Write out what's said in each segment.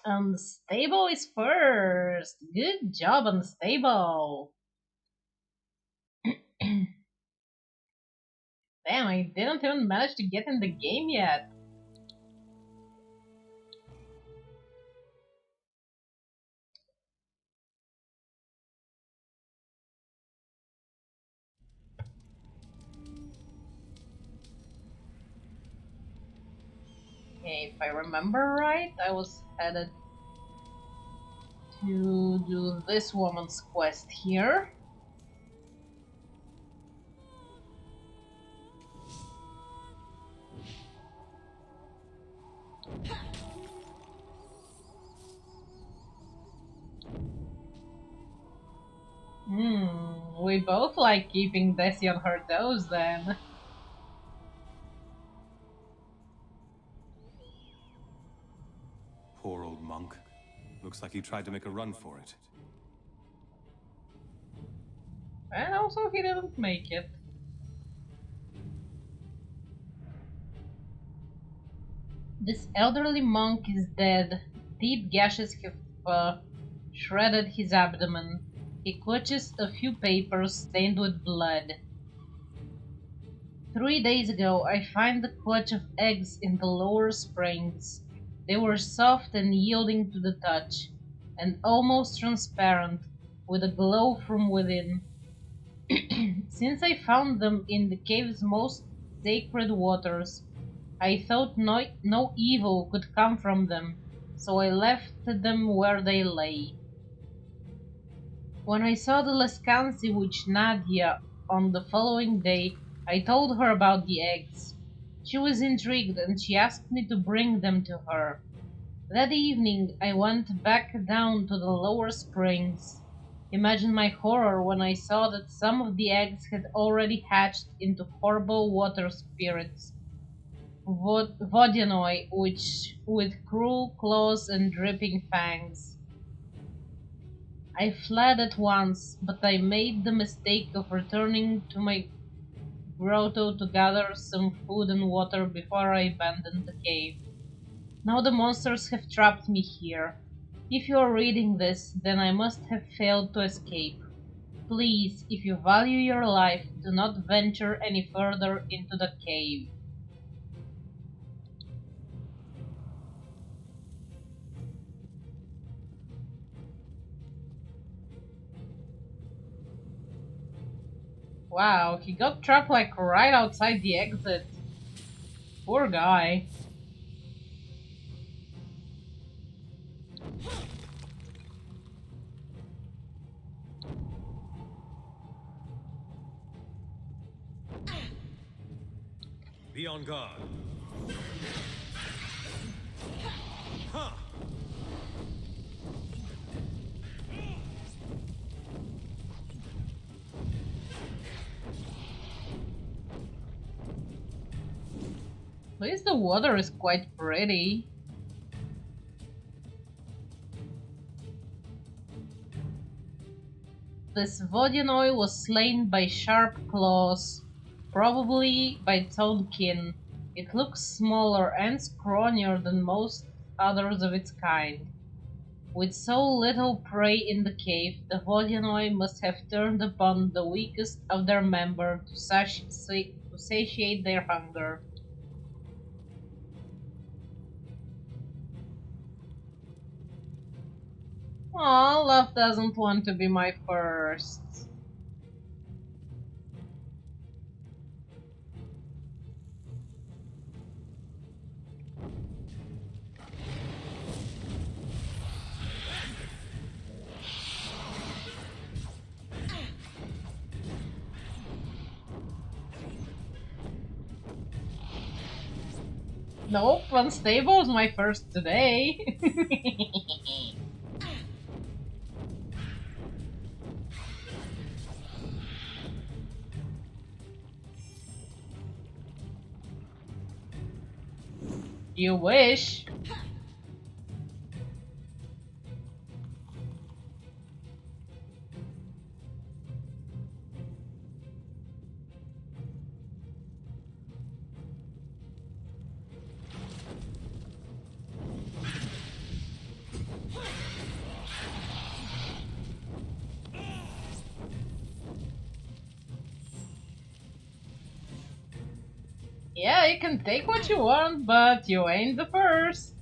Unstable is first. Good job, Unstable. Damn, I didn't even manage to get in the game yet. Okay, if I remember right, I was headed to do this woman's quest here. We both like keeping Desi on her toes then. Poor old monk. Looks like he tried to make a run for it. And also he didn't make it. This elderly monk is dead. Deep gashes have shredded his abdomen. He clutches a few papers stained with blood. 3 days ago, I found the clutch of eggs in the lower springs. They were soft and yielding to the touch, and almost transparent, with a glow from within. Since I found them in the cave's most sacred waters, I thought no evil could come from them, so I left them where they lay. When I saw the Lescansi witch Nadia on the following day, I told her about the eggs. She was intrigued and she asked me to bring them to her. That evening I went back down to the lower springs. Imagine my horror when I saw that some of the eggs had already hatched into horrible water spirits, Vodyanoi, which with cruel claws and dripping fangs. I fled at once, but I made the mistake of returning to my grotto to gather some food and water before I abandoned the cave. Now the monsters have trapped me here. If you are reading this, then I must have failed to escape. Please, if you value your life, do not venture any further into the cave. Wow, he got trapped like right outside the exit. Poor guy. Be on guard. Huh! At least the water is quite pretty. This Vodyanoi was slain by sharp claws, probably by its own kin. It looks smaller and scrawnier than most others of its kind. With so little prey in the cave, the Vodyanoi must have turned upon the weakest of their member to satiate their hunger. Aw, love doesn't want to be my first. Nope, Unstable is my first today. You wish. Yeah, you can take what you want, but you ain't the first.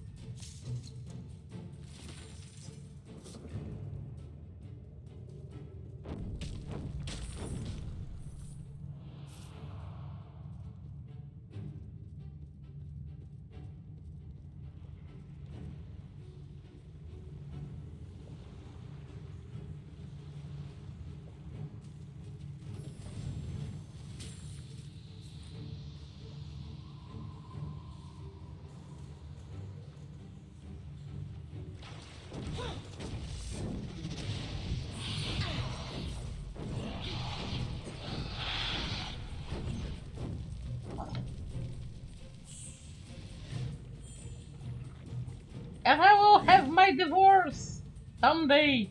And I will have my divorce someday.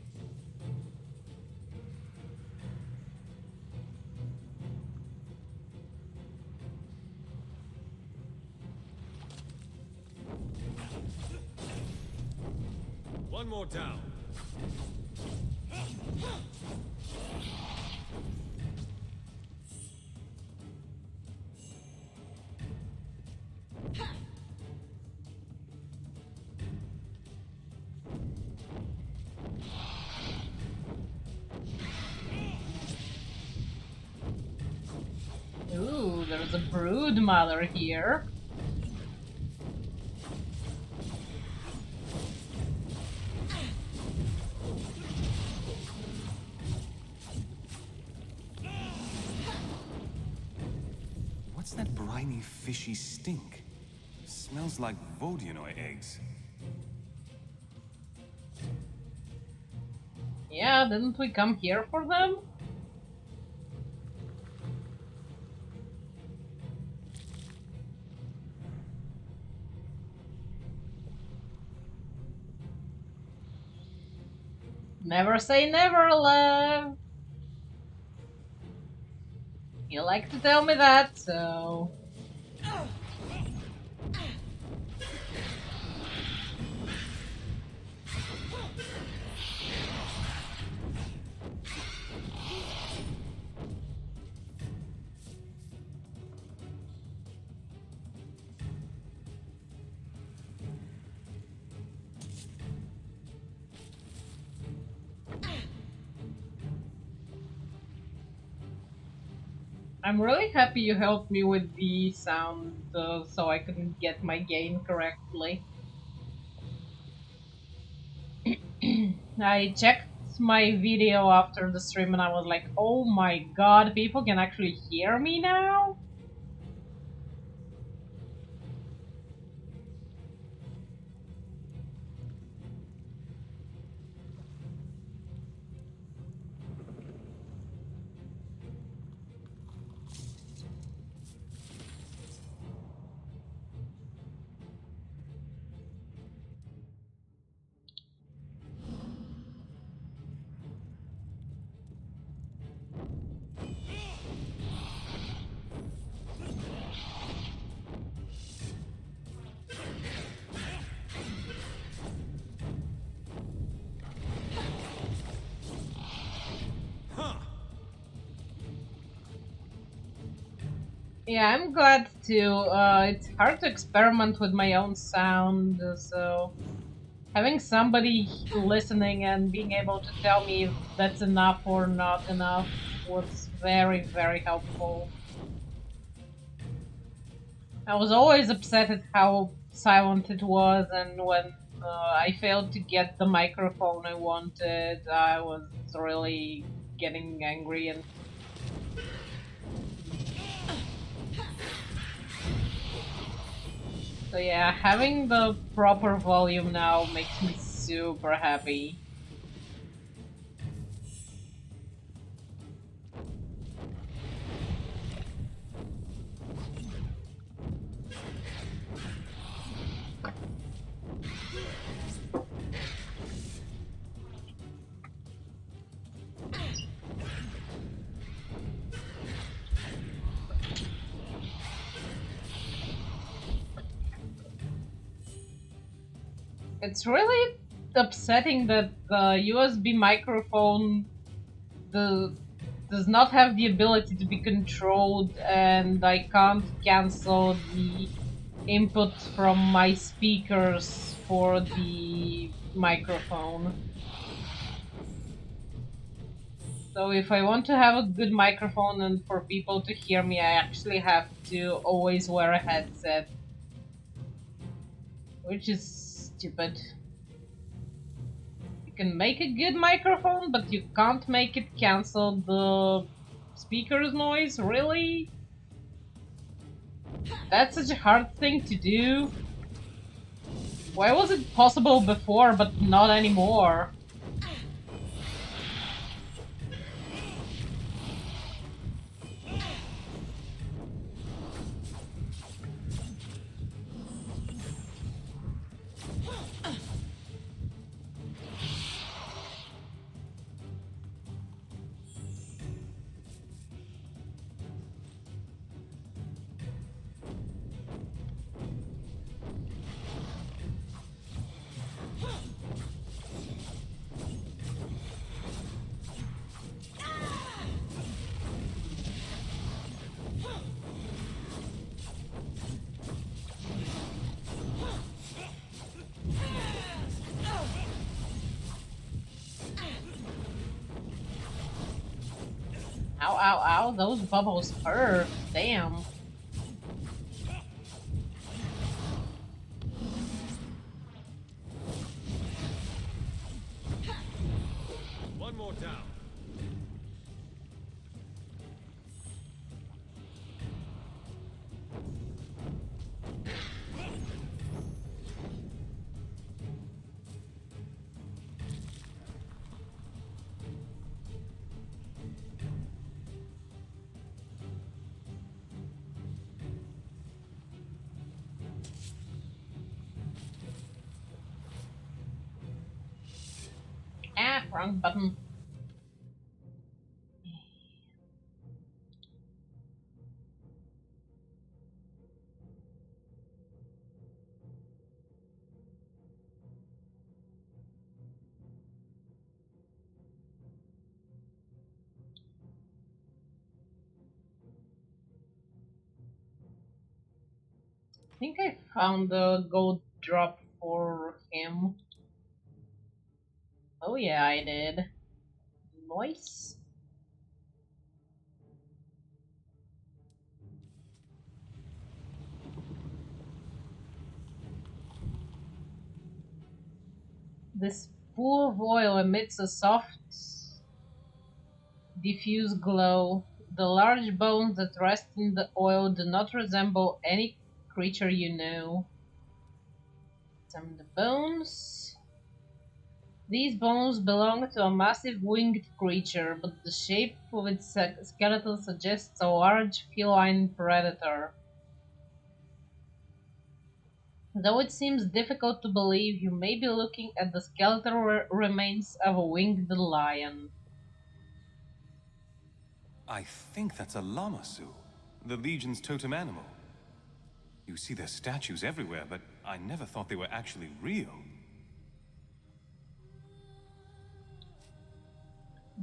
One more down. Ooh, there's a brood mother here. What's that briny, fishy stink? Smells like Vodyanoi eggs. Yeah, didn't we come here for them? Never say never, love. You like to tell me that, so... I'm really happy you helped me with the sound so I couldn't get my gain correctly. I checked my video after the stream and I was like, oh my god, people can actually hear me now? Yeah, I'm glad too. It's hard to experiment with my own sound, so having somebody listening and being able to tell me if that's enough or not enough was very, very helpful. I was always upset at how silent it was, and when I failed to get the microphone I wanted, I was really getting angry and so yeah, having the proper volume now makes me super happy. It's really upsetting that the USB microphone, the does not have the ability to be controlled, and I can't cancel the input from my speakers for the microphone. So if I want to have a good microphone and for people to hear me, I actually have to always wear a headset. Which is stupid. You can make a good microphone, but you can't make it cancel the speaker's noise? Really? That's such a hard thing to do. Why was it possible before, but not anymore? Ow, ow, ow, those bubbles hurt. Damn. One more down. Ah, wrong button. I think I found the gold drop for him. Oh yeah, I did. Nice. This pool of oil emits a soft, diffuse glow. The large bones that rest in the oil do not resemble any creature you know. Examine the bones. These bones belong to a massive winged creature, but the shape of its skeleton suggests a large feline predator. Though it seems difficult to believe, you may be looking at the skeletal remains of a winged lion. I think that's a Lamasu, the Legion's totem animal. You see their statues everywhere, but I never thought they were actually real.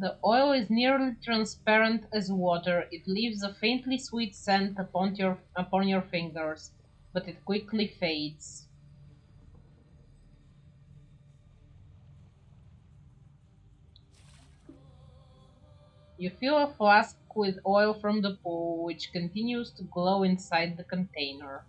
The oil is nearly transparent as water. It leaves a faintly sweet scent upon your fingers, but it quickly fades. You fill a flask with oil from the pool, which continues to glow inside the container.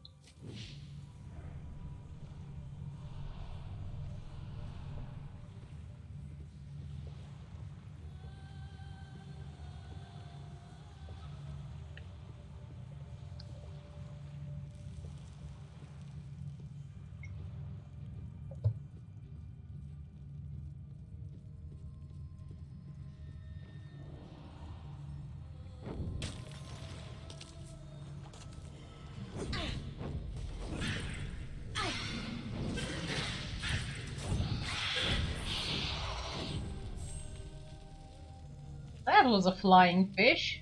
That was a flying fish.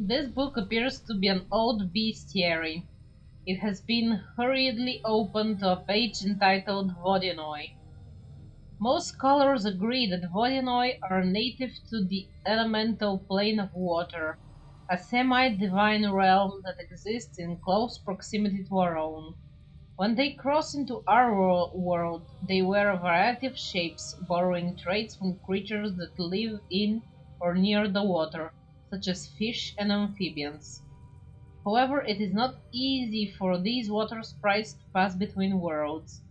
This book appears to be an old bestiary. It has been hurriedly opened to a page entitled Vodyanoi. Most scholars agree that Vodyanoi are native to the elemental plane of water, a semi-divine realm that exists in close proximity to our own. When they cross into our world, they wear a variety of shapes, borrowing traits from creatures that live in or near the water, such as fish and amphibians. However, it is not easy for these water sprites to pass between worlds.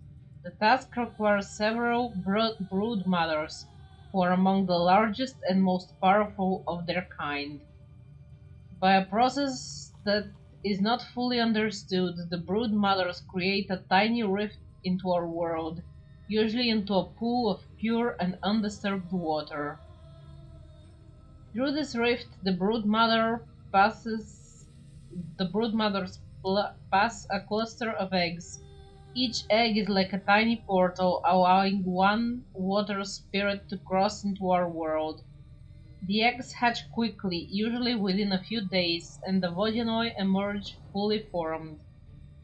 The task requires several brood mothers, who are among the largest and most powerful of their kind. By a process that is not fully understood, the brood mothers create a tiny rift into our world, usually into a pool of pure and undisturbed water. Through this rift, the brood mothers pass a cluster of eggs. Each egg is like a tiny portal, allowing one water spirit to cross into our world. The eggs hatch quickly, usually within a few days, and the Vodyanoi emerge fully formed.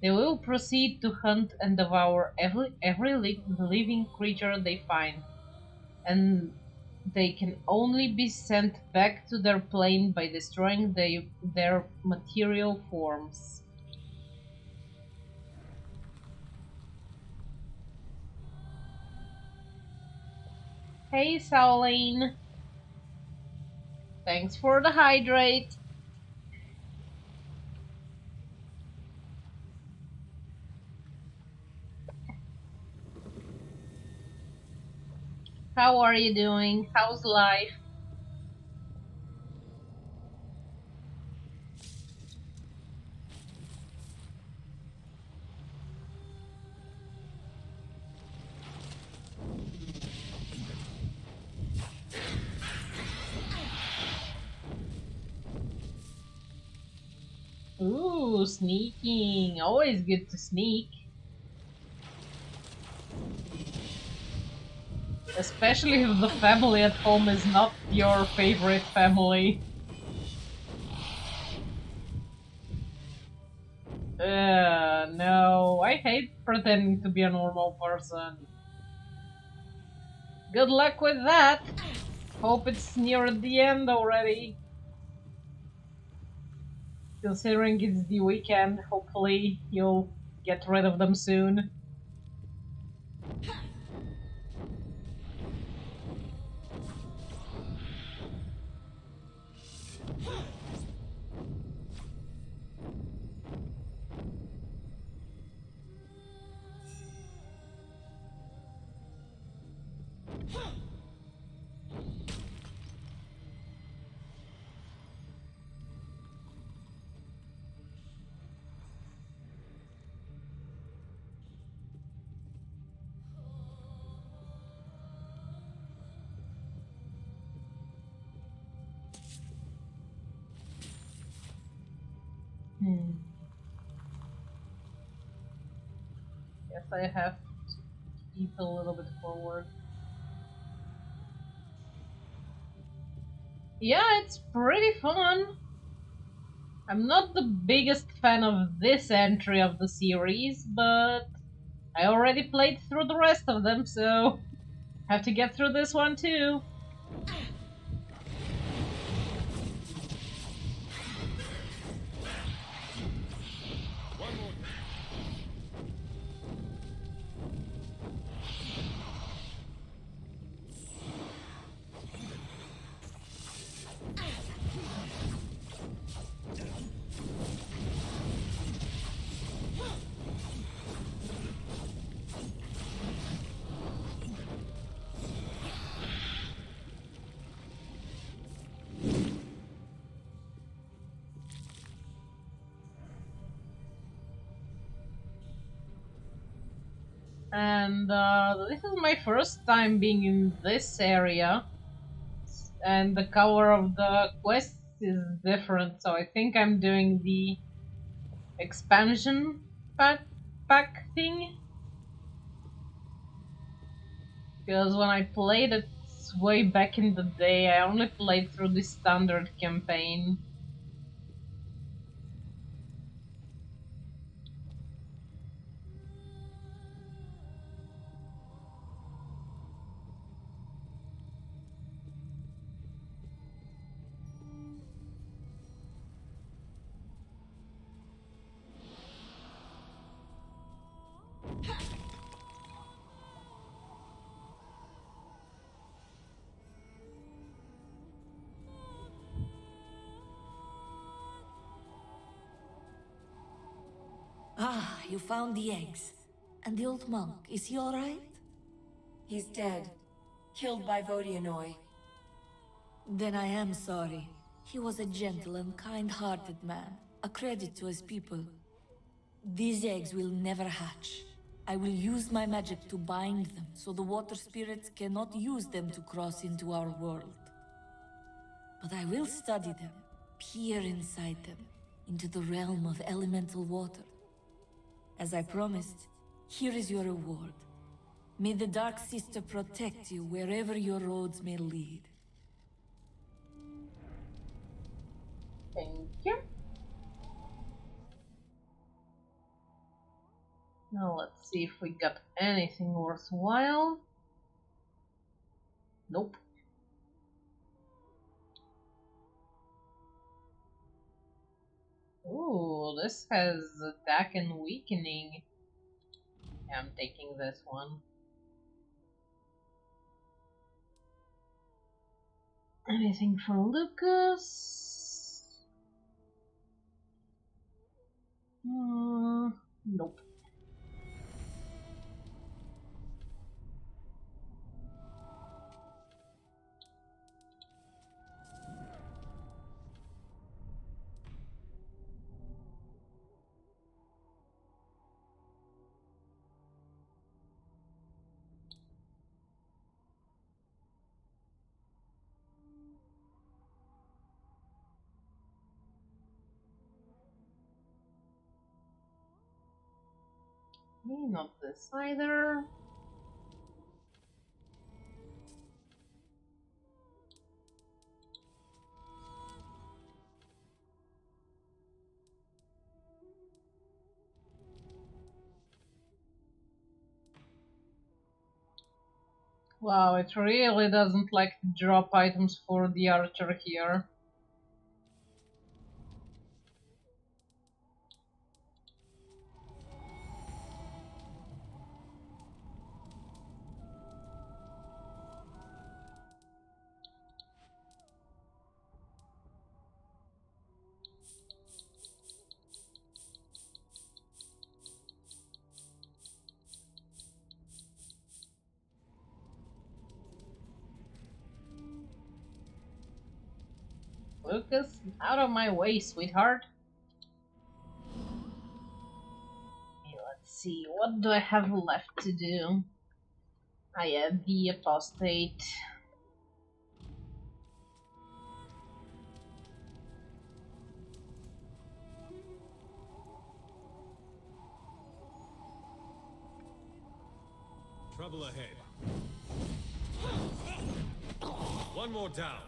They will proceed to hunt and devour every living creature they find, and they can only be sent back to their plane by destroying their material forms. Hey, Sauline. Thanks for the hydrate. How are you doing? How's life? Ooh, sneaking. Always good to sneak. Especially if the family at home is not your favorite family. No, I hate pretending to be a normal person. Good luck with that. Hope it's near the end already. Considering it's the weekend, hopefully you'll get rid of them soon. Guess I have to keep a little bit forward. Yeah, it's pretty fun. I'm not the biggest fan of this entry of the series, but I already played through the rest of them, so have to get through this one too. And this is my first time being in this area, and the color of the quest is different, so I think I'm doing the expansion pack thing. Because when I played it way back in the day, I only played through the standard campaign. Ah, you found the eggs. And the old monk, is he alright? He's dead. Killed by Vodianoi. Then I am sorry. He was a gentle and kind-hearted man, a credit to his people. These eggs will never hatch. I will use my magic to bind them, so the water spirits cannot use them to cross into our world. But I will study them, peer inside them, into the realm of elemental water. As I promised, here is your reward. May the Dark Sister protect you wherever your roads may lead. Thank you. Now let's see if we got anything worthwhile. Nope. Ooh, this has attack and weakening. Yeah, I'm taking this one. Anything for Lucas? Nope. Not this either. Wow, it really doesn't like to drop items for the archer here. Lucas, out of my way, sweetheart. Okay, let's see, what do I have left to do? I have the apostate. Trouble ahead. One more down.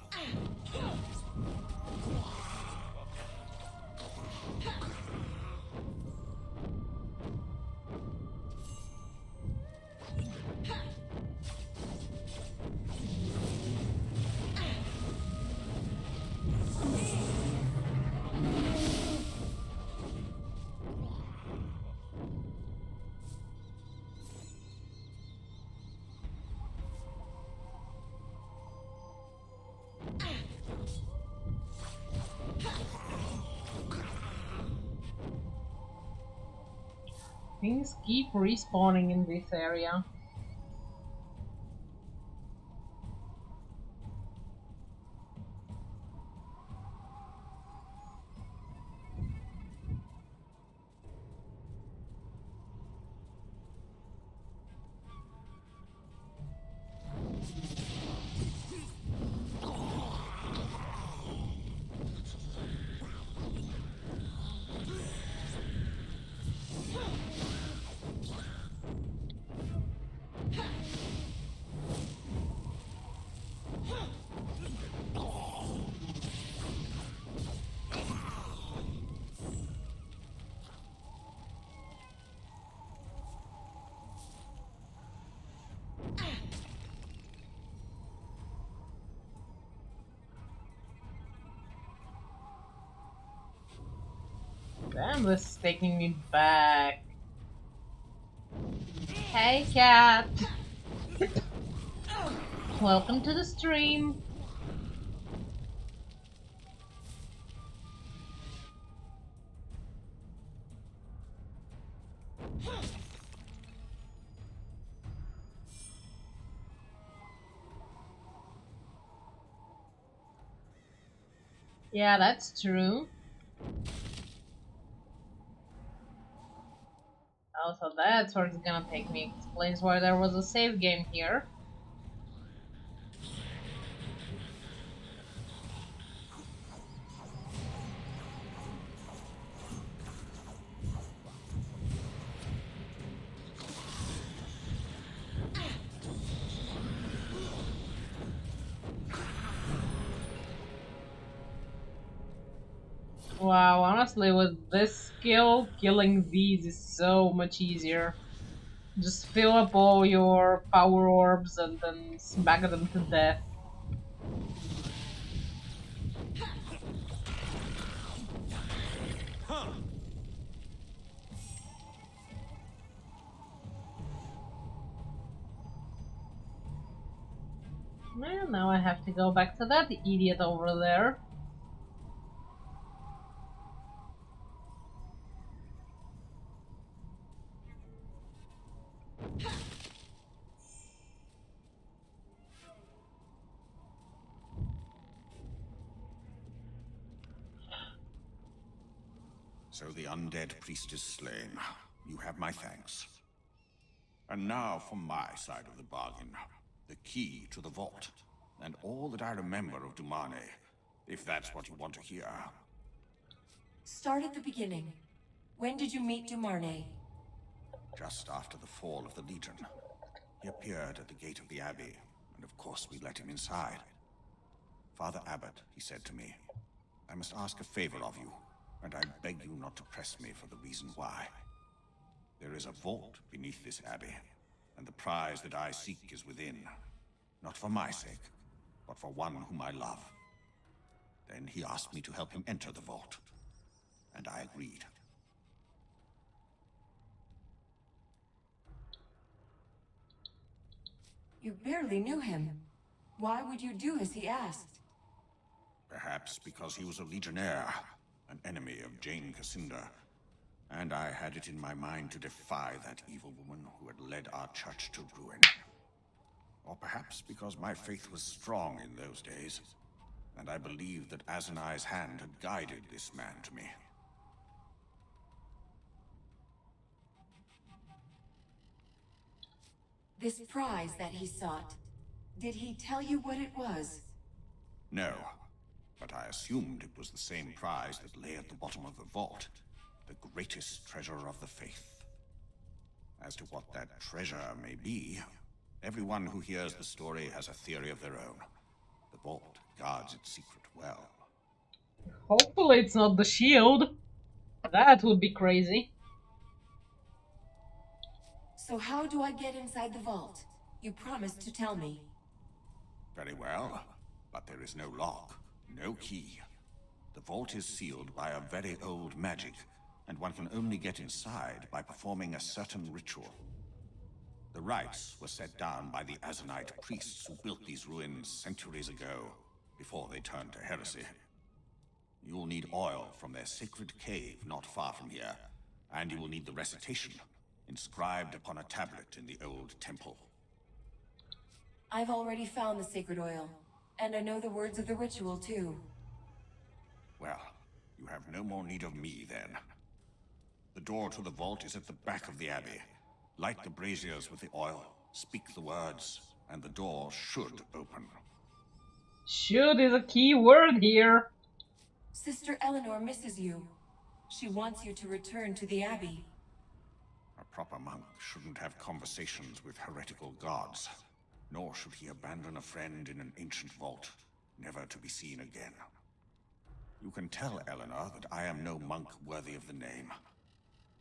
Things keep respawning in this area. Damn, this is taking me back. Hey, cat. Welcome to the stream. Yeah, that's true. Oh, so that's where it's gonna take me. Explains why there was a save game here. Wow, honestly, with this skill, killing these is so much easier. Just fill up all your power orbs and then smack them to death. Well, now I have to go back to that idiot over there. So the undead priest is slain. You have my thanks. And now for my side of the bargain. The key to the vault. And all that I remember of Dumane. If that's what you want to hear. Start at the beginning. When did you meet Dumarne? Just after the fall of the Legion. He appeared at the gate of the Abbey. And of course we let him inside. Father Abbot, he said to me, I must ask a favor of you. And I beg you not to press me for the reason why. There is a vault beneath this abbey, and the prize that I seek is within. Not for my sake, but for one whom I love. Then he asked me to help him enter the vault, and I agreed. You barely knew him. Why would you do as he asked? Perhaps because he was a legionnaire, an enemy of Jane Cassinda, and I had it in my mind to defy that evil woman who had led our church to ruin. Or perhaps because my faith was strong in those days, and I believed that Azanai's hand had guided this man to me. This prize that he sought, did he tell you what it was? No, but I assumed it was the same prize that lay at the bottom of the vault, the greatest treasure of the faith. As to what that treasure may be, everyone who hears the story has a theory of their own. The vault guards its secret well. Hopefully it's not the shield. That would be crazy. So how do I get inside the vault? You promised to tell me. Very well, but there is no lock, no key. The vault is sealed by a very old magic, and one can only get inside by performing a certain ritual. The rites were set down by the Azanite priests who built these ruins centuries ago, before they turned to heresy. You'll need oil from their sacred cave not far from here, and you will need the recitation, inscribed upon a tablet in the old temple. I've already found the sacred oil, and I know the words of the ritual too. Well, you have no more need of me then. The door to the vault is at the back of the abbey. Light the braziers with the oil, speak the words, and the door should open. Should is a key word here. Sister Eleanor misses you. She wants you to return to the abbey. A proper monk shouldn't have conversations with heretical gods, nor should he abandon a friend in an ancient vault, never to be seen again. You can tell Eleanor that I am no monk worthy of the name.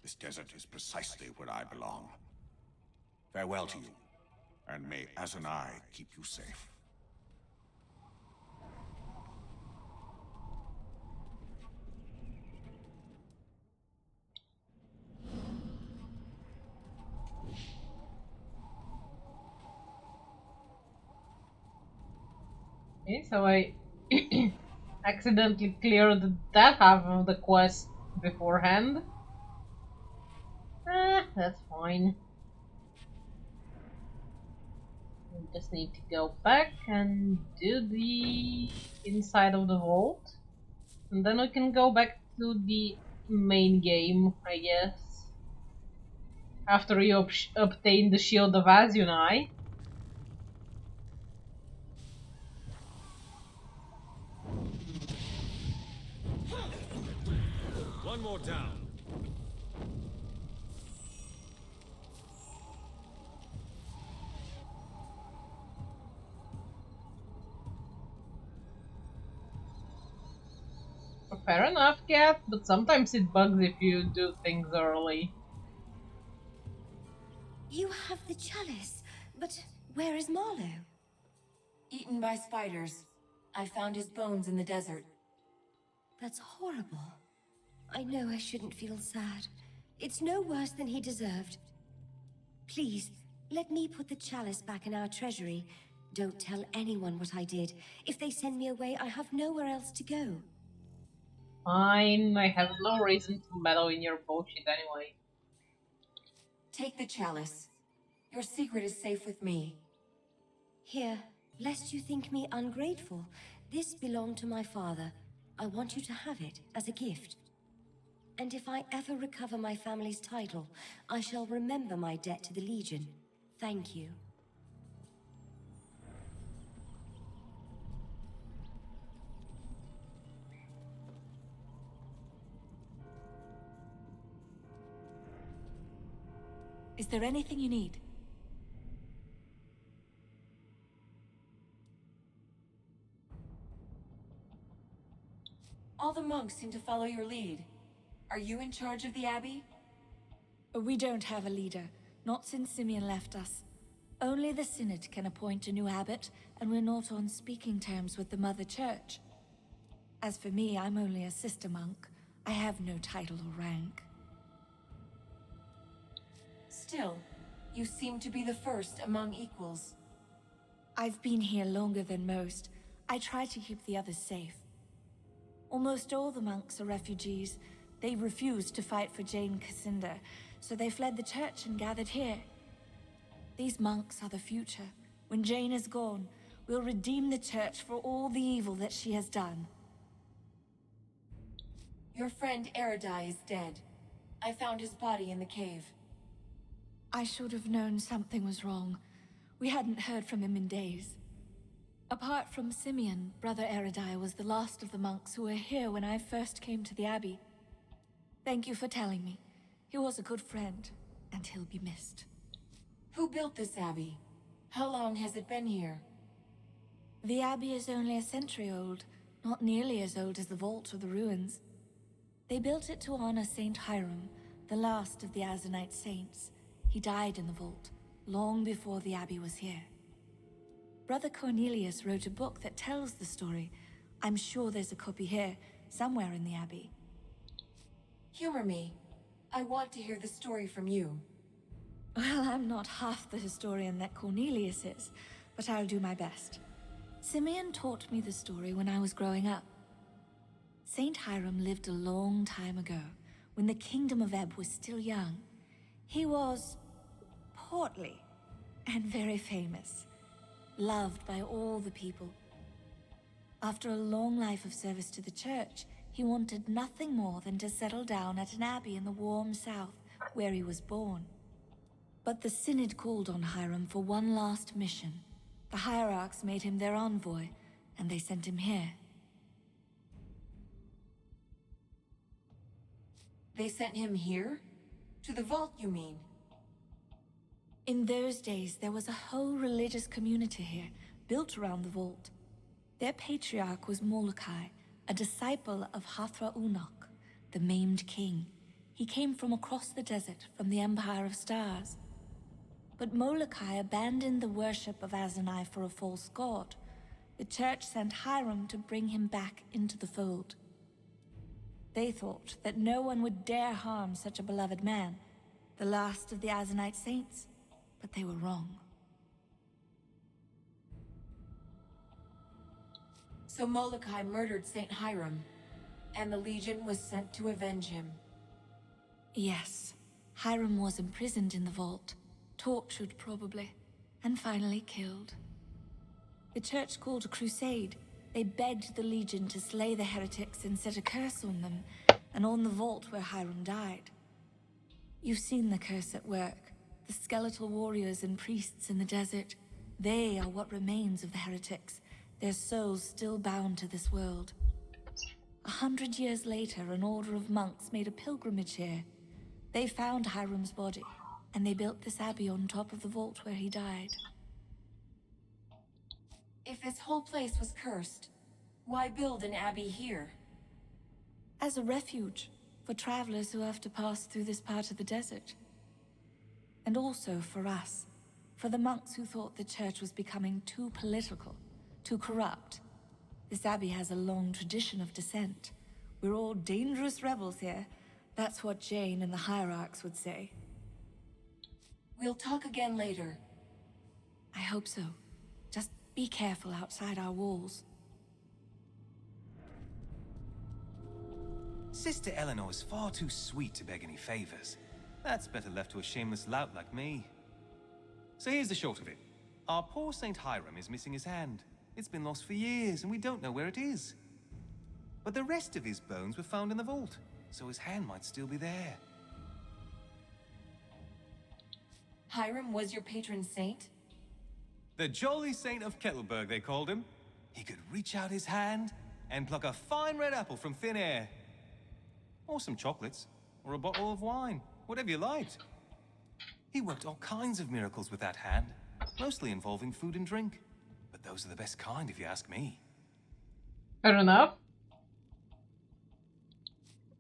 This desert is precisely where I belong. Farewell to you, and may Azanai keep you safe. Okay, so I accidentally cleared that half of the quest beforehand. that's fine. We just need to go back and do the inside of the vault. And then we can go back to the main game, I guess. After you obtain the Shield of Azunai. One more down. Fair enough, Cat, but sometimes it bugs if you do things early. You have the chalice, but where is Marlowe? Eaten by spiders. I found his bones in the desert. That's horrible. I know I shouldn't feel sad. It's no worse than he deserved. Please, let me put the chalice back in our treasury. Don't tell anyone what I did. If they send me away, I have nowhere else to go. Fine, I have no reason to meddle in your bullshit anyway. Take the chalice. Your secret is safe with me. Here, lest you think me ungrateful, this belonged to my father. I want you to have it as a gift. And if I ever recover my family's title, I shall remember my debt to the Legion. Thank you. Is there anything you need? All the monks seem to follow your lead. Are you in charge of the Abbey? We don't have a leader, not since Simeon left us. Only the Synod can appoint a new abbot, and we're not on speaking terms with the Mother Church. As for me, I'm only a sister monk. I have no title or rank. Still, you seem to be the first among equals. I've been here longer than most. I try to keep the others safe. Almost all the monks are refugees. They refused to fight for Jane Cassinda, so they fled the church and gathered here. These monks are the future. When Jane is gone, we'll redeem the church for all the evil that she has done. Your friend Eridai is dead. I found his body in the cave. I should have known something was wrong. We hadn't heard from him in days. Apart from Simeon, Brother Eridai was the last of the monks who were here when I first came to the Abbey. Thank you for telling me. He was a good friend, and he'll be missed. Who built this Abbey? How long has it been here? The Abbey is only a century old, not nearly as old as the vault or the ruins. They built it to honor Saint Hiram, the last of the Azanite saints. He died in the vault, long before the Abbey was here. Brother Cornelius wrote a book that tells the story. I'm sure there's a copy here, somewhere in the Abbey. Humor me. I want to hear the story from you. Well, I'm not half the historian that Cornelius is, but I'll do my best. Simeon taught me the story when I was growing up. Saint Hiram lived a long time ago, when the Kingdom of Ebb was still young. He was portly and very famous, loved by all the people. After a long life of service to the church, he wanted nothing more than to settle down at an abbey in the warm south, where he was born. But the Synod called on Hiram for one last mission. The hierarchs made him their envoy, and they sent him here. They sent him here? To the vault, you mean? In those days, there was a whole religious community here, built around the vault. Their patriarch was Molokai, a disciple of Hathra Unok, the maimed king. He came from across the desert, from the Empire of Stars. But Molokai abandoned the worship of Azanai for a false god. The church sent Hiram to bring him back into the fold. They thought that no one would dare harm such a beloved man, the last of the Azanite saints, but they were wrong. So Molokai murdered Saint Hiram, and the Legion was sent to avenge him. Yes, Hiram was imprisoned in the vault, tortured probably, and finally killed. The church called a crusade. They begged the Legion to slay the heretics and set a curse on them, and on the vault where Hiram died. You've seen the curse at work. The skeletal warriors and priests in the desert. They are what remains of the heretics, their souls still bound to this world. 100 years later, an order of monks made a pilgrimage here. They found Hiram's body, and they built this abbey on top of the vault where he died. If this whole place was cursed, why build an abbey here? As a refuge for travelers who have to pass through this part of the desert. And also for us, for the monks who thought the church was becoming too political, too corrupt. This abbey has a long tradition of dissent. We're all dangerous rebels here. That's what Jane and the hierarchs would say. We'll talk again later. I hope so. Just be careful outside our walls. Sister Eleanor is far too sweet to beg any favors. That's better left to a shameless lout like me. So here's the short of it. Our poor Saint Hiram is missing his hand. It's been lost for years, and we don't know where it is. But the rest of his bones were found in the vault, so his hand might still be there. Hiram was your patron saint? The Jolly Saint of Kettleburg, they called him. He could reach out his hand and pluck a fine red apple from thin air. Or some chocolates, or a bottle of wine, whatever you liked. He worked all kinds of miracles with that hand, mostly involving food and drink. But those are the best kind, if you ask me. Fair enough.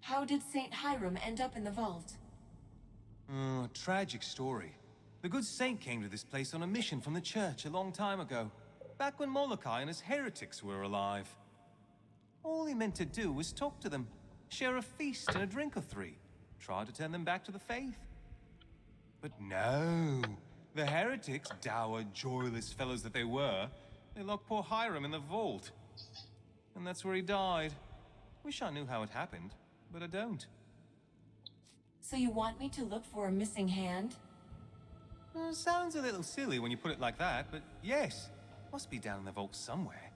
How did Saint Hiram end up in the vault? A tragic story. The good saint came to this place on a mission from the church a long time ago, back when Molokai and his heretics were alive. All he meant to do was talk to them, share a feast and a drink or three, try to turn them back to the faith. But no, the heretics, dour, joyless fellows that they were, they locked poor Hiram in the vault. And that's where he died. Wish I knew how it happened, but I don't. So you want me to look for a missing hand? Sounds a little silly when you put it like that, but yes, must be down in the vault somewhere.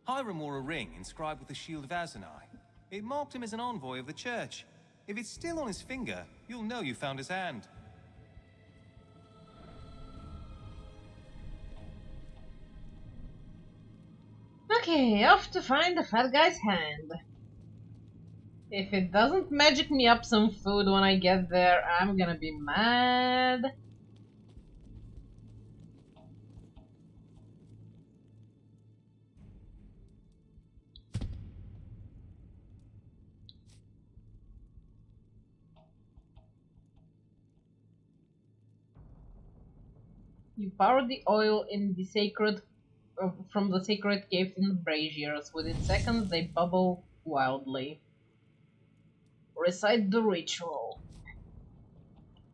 Hiram wore a ring inscribed with the shield of Azanai. It marked him as an envoy of the church. If it's still on his finger, you'll know you found his hand. Okay, off to find the fat guy's hand. If it doesn't magic me up some food when I get there, I'm gonna be mad. You pour the oil in the sacred from the sacred cave in the braziers. Within seconds, they bubble wildly. Recite the ritual.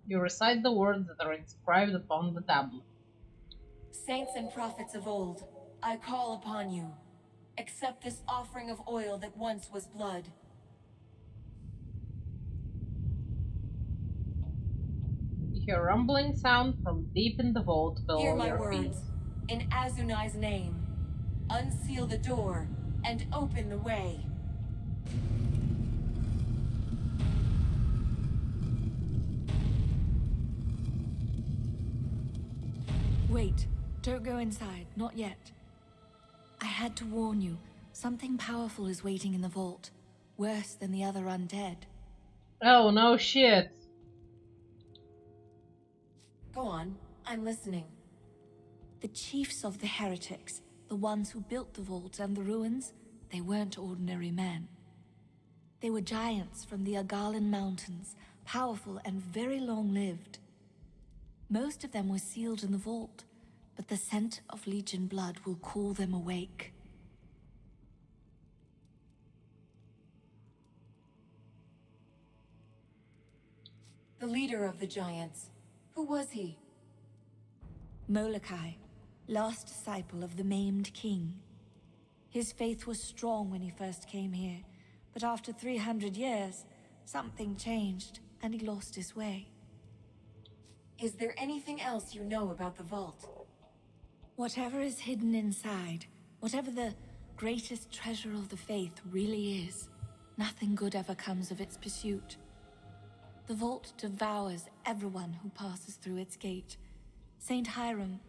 You recite the words that are inscribed upon the tablet. Saints and prophets of old, I call upon you. Accept this offering of oil that once was blood. You hear a rumbling sound from deep in the vault below Hear my your feet. words. In Azunai's name, unseal the door and open the way. Wait, don't go inside, not yet. I had to warn you, something powerful is waiting in the vault. Worse than the other undead. Oh, no shit. Go on, I'm listening. The chiefs of the heretics, the ones who built the vault and the ruins, they weren't ordinary men. They were giants from the Agarlan Mountains, powerful and very long-lived. Most of them were sealed in the vault, but the scent of Legion blood will call them awake. The leader of the giants. Who was he? Molokai, last disciple of the maimed king. His faith was strong when he first came here, but after 300 years, something changed, and he lost his way. Is there anything else you know about the vault? Whatever is hidden inside, whatever the greatest treasure of the faith really is, nothing good ever comes of its pursuit. The vault devours everyone who passes through its gate. Saint Hiram,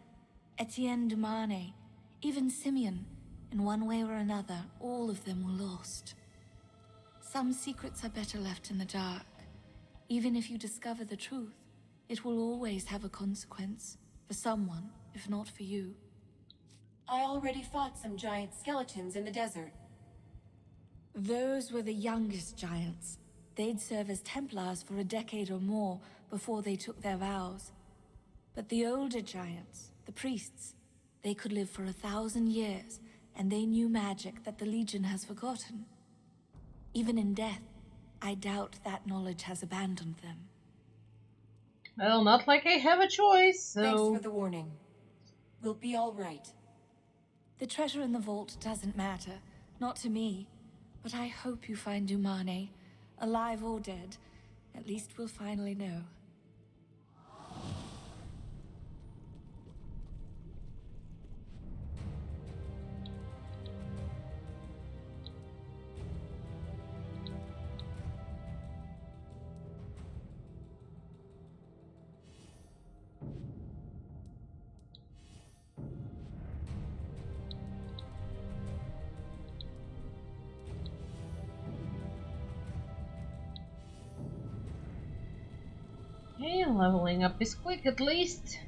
Etienne de Marnay, even Simeon, in one way or another, all of them were lost. Some secrets are better left in the dark. Even if you discover the truth, it will always have a consequence. For someone, if not for you. I already fought some giant skeletons in the desert. Those were the youngest giants. They'd serve as Templars for a decade or more before they took their vows. But the older giants, the priests, they could live for 1,000 years, and they knew magic that the Legion has forgotten. Even in death, I doubt that knowledge has abandoned them. Well, not like I have a choice, so... Thanks for the warning. We'll be all right. The treasure in the vault doesn't matter, not to me. But I hope you find Dumane, alive or dead. At least we'll finally know. Okay, leveling up is quick at least.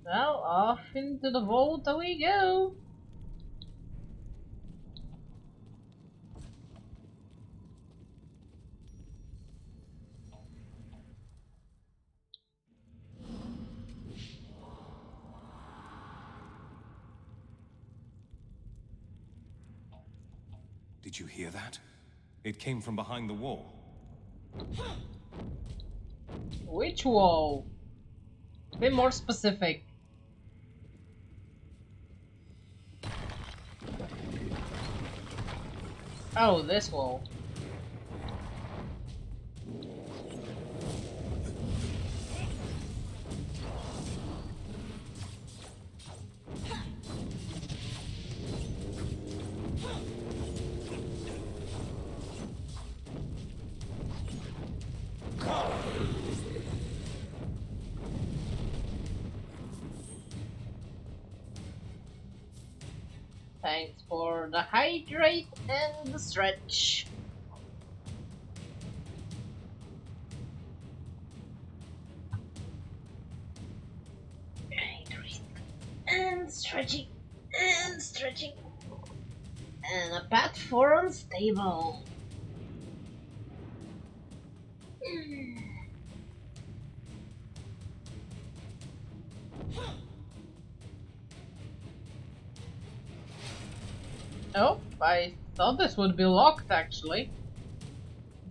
Well, off into the vault we go. Did you hear that? It came from behind the wall. Which wall? Be more specific. Oh, this wall. Thanks for the hydrate and the stretch. Hydrate and stretching and stretching. And a pat for unstable. Oh, I thought this would be locked actually.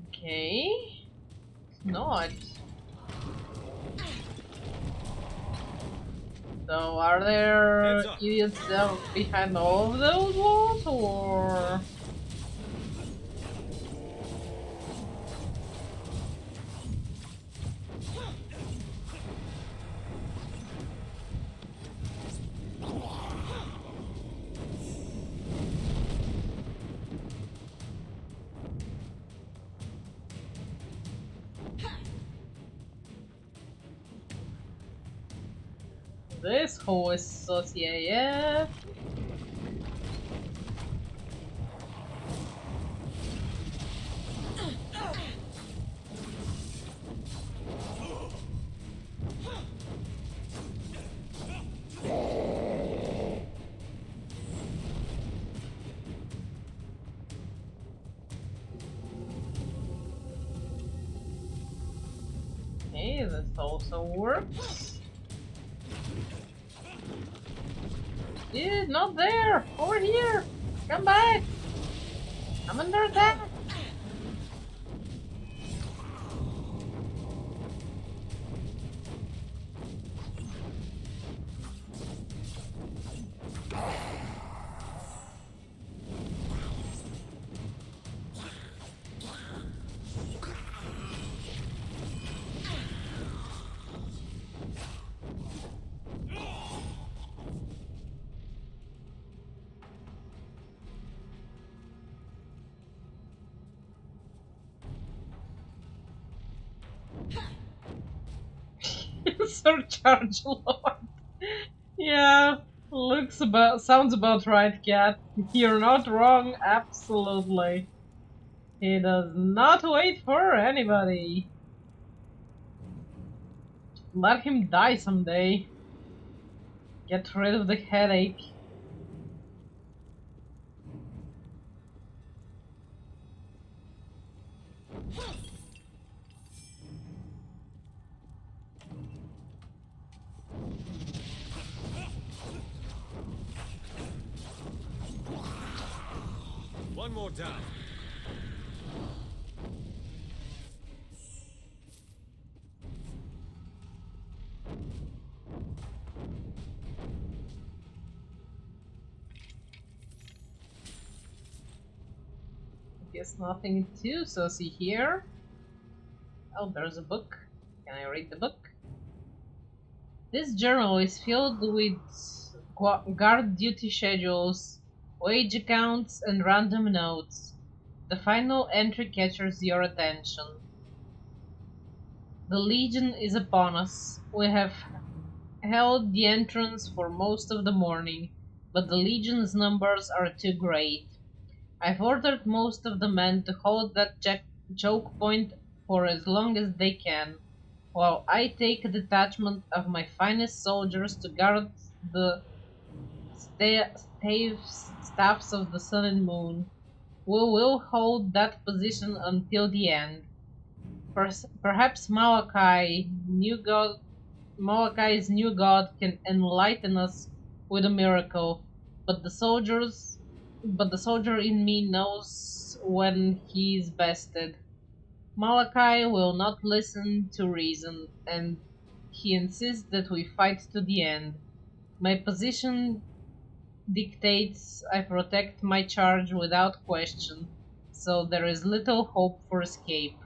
Okay. It's not. So are there idiots down behind all of those walls, or...? This hole is saucy AF. Okay, this also works. Dude, not there! Over here! Come back! I'm under attack! Surcharge Lord. Yeah, sounds about right, Cat. You're not wrong, absolutely. He does not wait for anybody. Let him die someday. Get rid of the headache. One more down. Guess nothing too saucy here. Oh, there's a book. Can I read the book? This journal is filled with guard duty schedules, wage accounts, and random notes. The final entry catches your attention. The Legion is upon us. We have held the entrance for most of the morning, but the Legion's numbers are too great. I've ordered most of the men to hold that choke point for as long as they can, while I take a detachment of my finest soldiers to guard the staffs of the sun and moon. We will hold that position until the end. Perhaps Malachi's new god can enlighten us with a miracle, but the soldier in me knows when he is bested. Malachi will not listen to reason, and he insists that we fight to the end. My position dictates I protect my charge without question, so there is little hope for escape.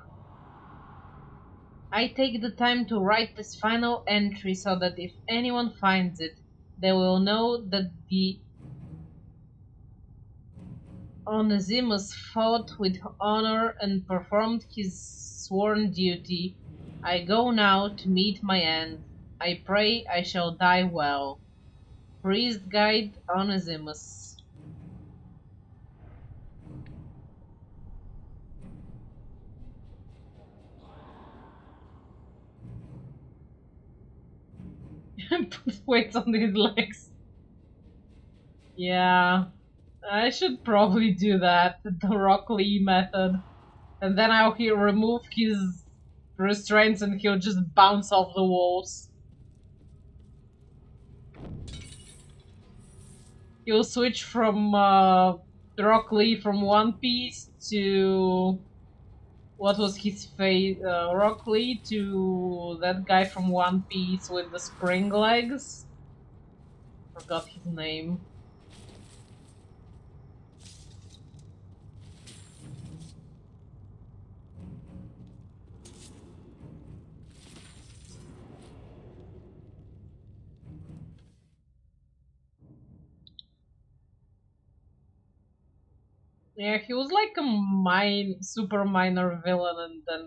I take the time to write this final entry so that if anyone finds it, they will know that the Onesimus fought with honor and performed his sworn duty. I go now to meet my end. I pray I shall die well. Priest Guide Onesimus. Put weights on his legs. Yeah, I should probably do that, the Rock Lee method. And then he'll remove his restraints and he'll just bounce off the walls. He'll switch from Rock Lee from One Piece to what was his face? Rock Lee to that guy from One Piece with the spring legs. Forgot his name. Yeah, he was like a super minor villain and then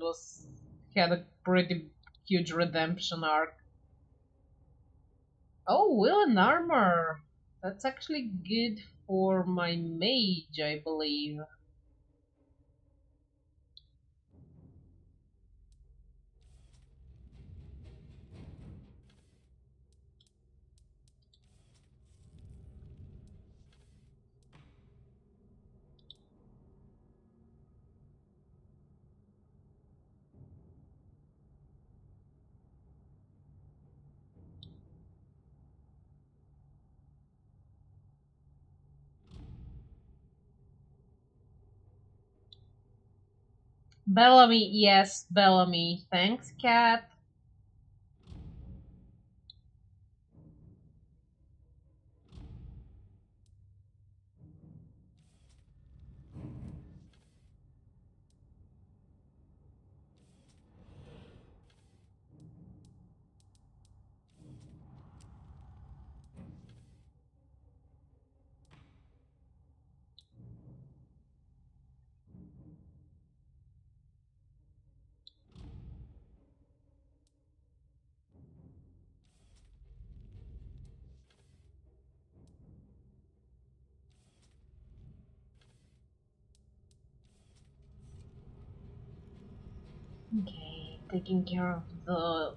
had a pretty huge redemption arc. Oh, will and armor! That's actually good for my mage, I believe. Bellamy, yes, Bellamy. Thanks, cat. Okay, taking care of the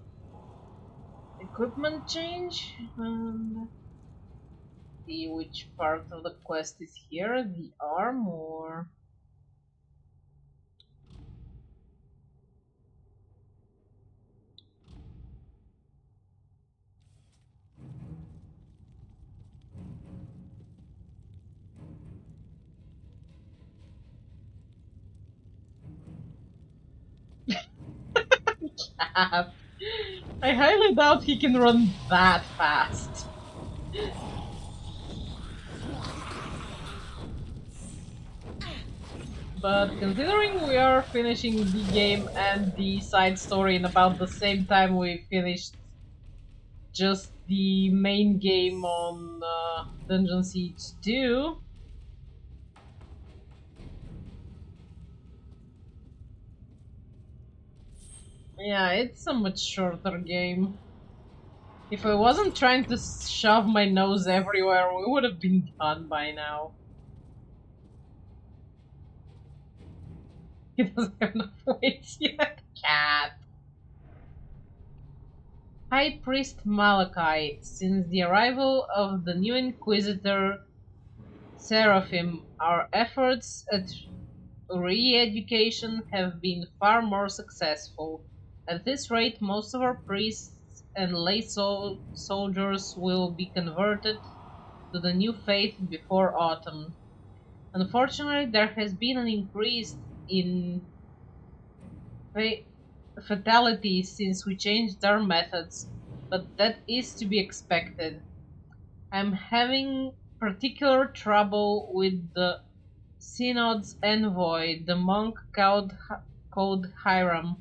equipment change and see which part of the quest is here, the arm or... cat. I highly doubt he can run that fast. But considering we are finishing the game and the side story in about the same time we finished just the main game on Dungeon Siege 2, yeah, it's a much shorter game. If I wasn't trying to shove my nose everywhere, we would have been done by now. He doesn't have enough weight yet. Cat. High Priest Malachi, since the arrival of the new Inquisitor Seraphim, our efforts at re-education have been far more successful. At this rate, most of our priests and lay soldiers will be converted to the new faith before autumn. Unfortunately, there has been an increase in fatalities since we changed our methods, but that is to be expected. I'm having particular trouble with the Synod's envoy, the monk called Hiram.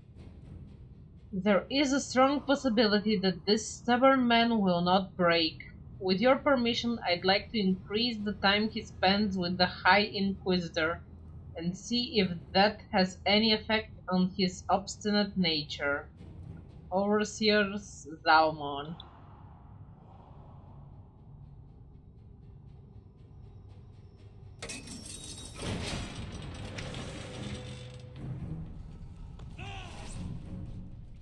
There is a strong possibility that this stubborn man will not break. With your permission, I'd like to increase the time he spends with the High Inquisitor and see if that has any effect on his obstinate nature. Overseer Zalmon.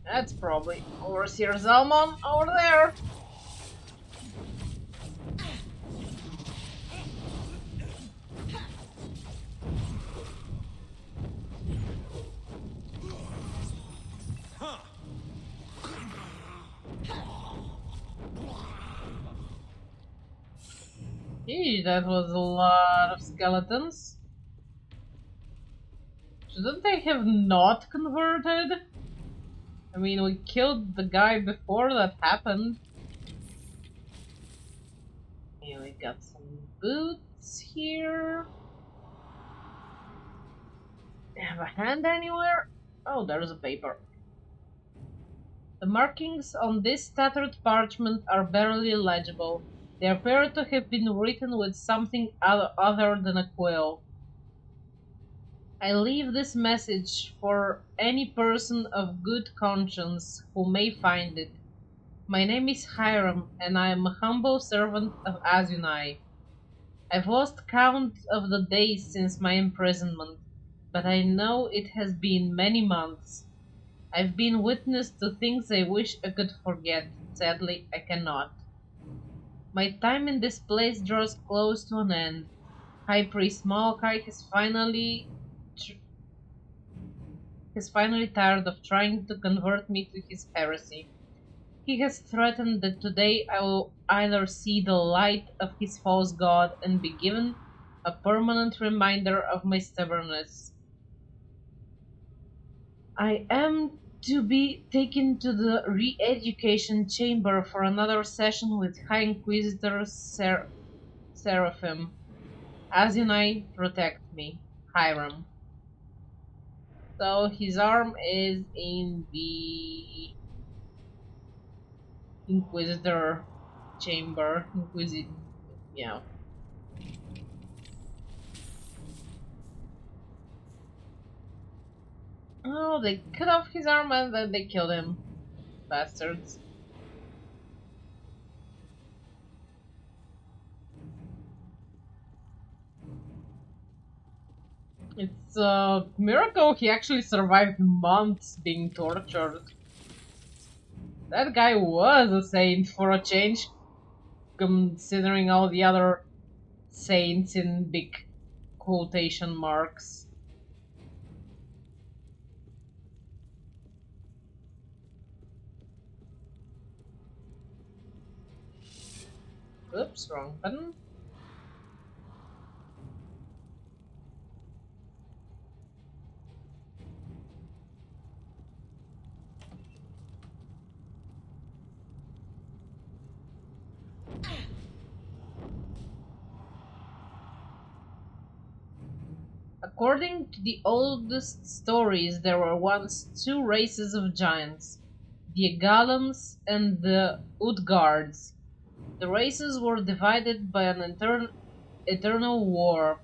That's probably Overseer Zalmon over there. Gee, that was a lot of skeletons. Shouldn't they have not converted? I mean, we killed the guy before that happened. Okay, we got some boots here. Have a hand anywhere? Oh, there's a paper. The markings on this tattered parchment are barely legible. They appear to have been written with something other than a quill. I leave this message for any person of good conscience who may find it. My name is Hiram, and I am a humble servant of Azunai. I've lost count of the days since my imprisonment, but I know it has been many months. I've been witness to things I wish I could forget. Sadly, I cannot. My time in this place draws close to an end. High Priest Malachi is finally tired of trying to convert me to his heresy. He has threatened that today I will either see the light of his false god and be given a permanent reminder of my stubbornness. I am to be taken to the re-education chamber for another session with High Inquisitor Seraphim. Azunai, protect me. Hiram. So his arm is in the Inquisitor chamber. Yeah. Oh, they cut off his arm and then they killed him. Bastards. It's a miracle he actually survived months being tortured. That guy was a saint for a change, considering all the other saints in big quotation marks. Oops, wrong button. According to the oldest stories, there were once two races of giants, the Golems and the Utgards. The races were divided by an eternal war,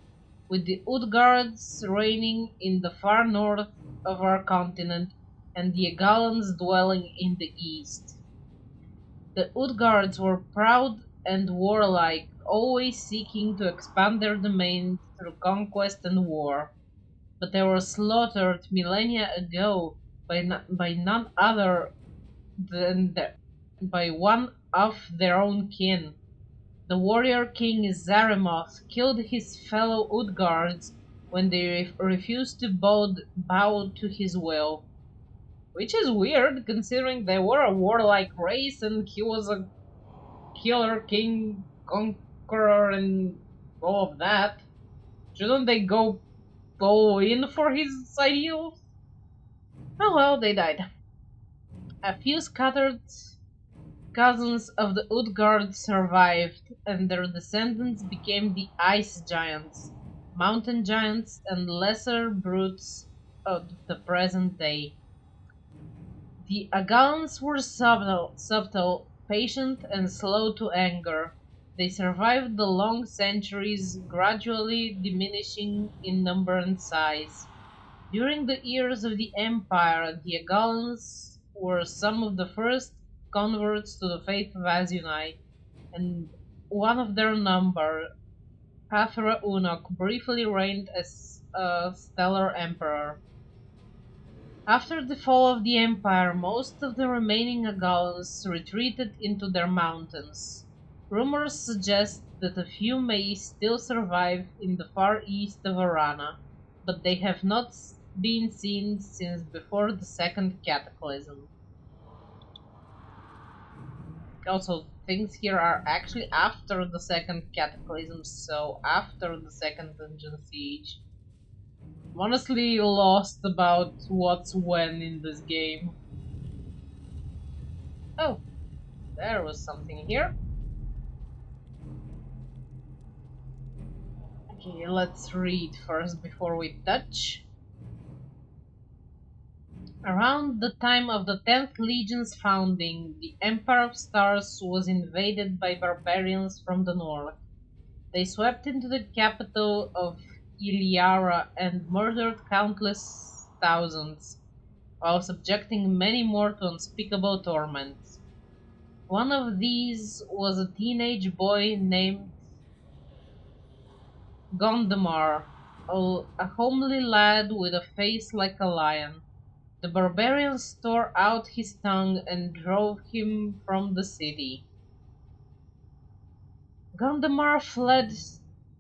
with the Utgards reigning in the far north of our continent and the Golems dwelling in the east. The Utgards were proud and warlike, always seeking to expand their domain through conquest and war, but they were slaughtered millennia ago by none other than by one of their own kin. The warrior king Zaremoth killed his fellow Utgards when they refused to bow to his will. Which is weird, considering they were a warlike race and he was a killer king, conqueror, and all of that. Shouldn't they go all in for his ideals? Oh well, they died. A few scattered cousins of the Utgard survived, and their descendants became the ice giants, mountain giants, and lesser brutes of the present day. The Agans were subtle, patient, and slow to anger. They survived the long centuries, gradually diminishing in number and size. During the years of the Empire, the Agans were some of the first converts to the faith of Azunai, and one of their number, Pathra Unok, briefly reigned as a stellar emperor. After the fall of the Empire, most of the remaining Agans retreated into their mountains. Rumors suggest that a few may still survive in the far east of Arana, but they have not been seen since before the Second Cataclysm. Also, things here are actually after the Second Cataclysm, so after the Second Dungeon Siege. I'm honestly lost about what's when in this game. Oh, there was something here. Okay, let's read first before we touch. Around the time of the 10th Legion's founding, the Empire of Stars was invaded by barbarians from the north. They swept into the capital of Iliara and murdered countless thousands, while subjecting many more to unspeakable torments. One of these was a teenage boy named Gondomar, a homely lad with a face like a lion. The barbarians tore out his tongue and drove him from the city. Gondomar fled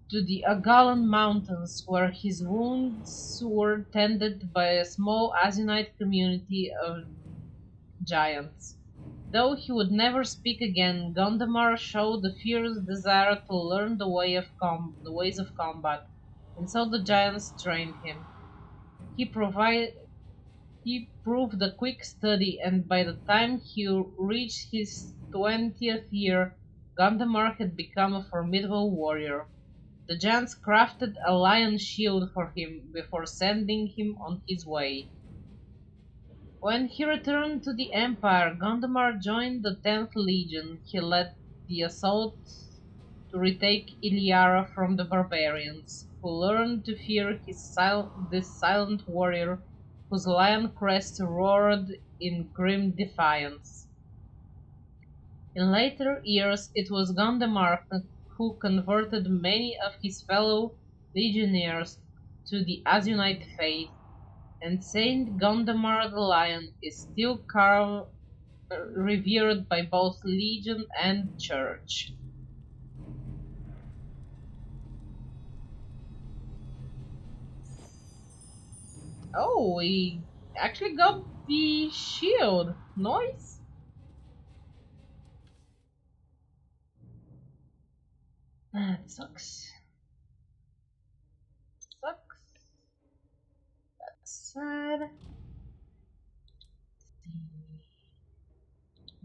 to the Agalan Mountains, where his wounds were tended by a small Azunite community of giants. Though he would never speak again, Gondomar showed a fierce desire to learn the ways of combat, and so the giants trained him. He provided He proved a quick study, and by the time he reached his 20th year, Gondomar had become a formidable warrior. The giants crafted a lion shield for him before sending him on his way. When he returned to the Empire, Gondomar joined the 10th Legion. He led the assault to retake Iliara from the barbarians, who learned to fear this silent warrior whose lion crest roared in grim defiance. In later years, it was Gondomar who converted many of his fellow legionnaires to the Azunite faith, and Saint Gondomar the Lion is still revered by both Legion and Church. Oh, we actually got the shield. Nice. That sucks. That's sad.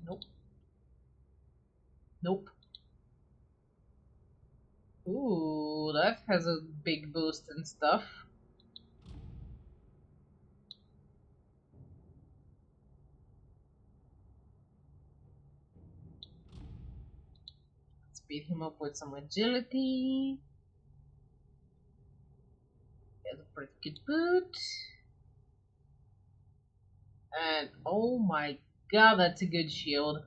Nope. Nope. Ooh, that has a big boost and stuff. Speed him up with some agility. He has a pretty good boot. And oh my god, that's a good shield.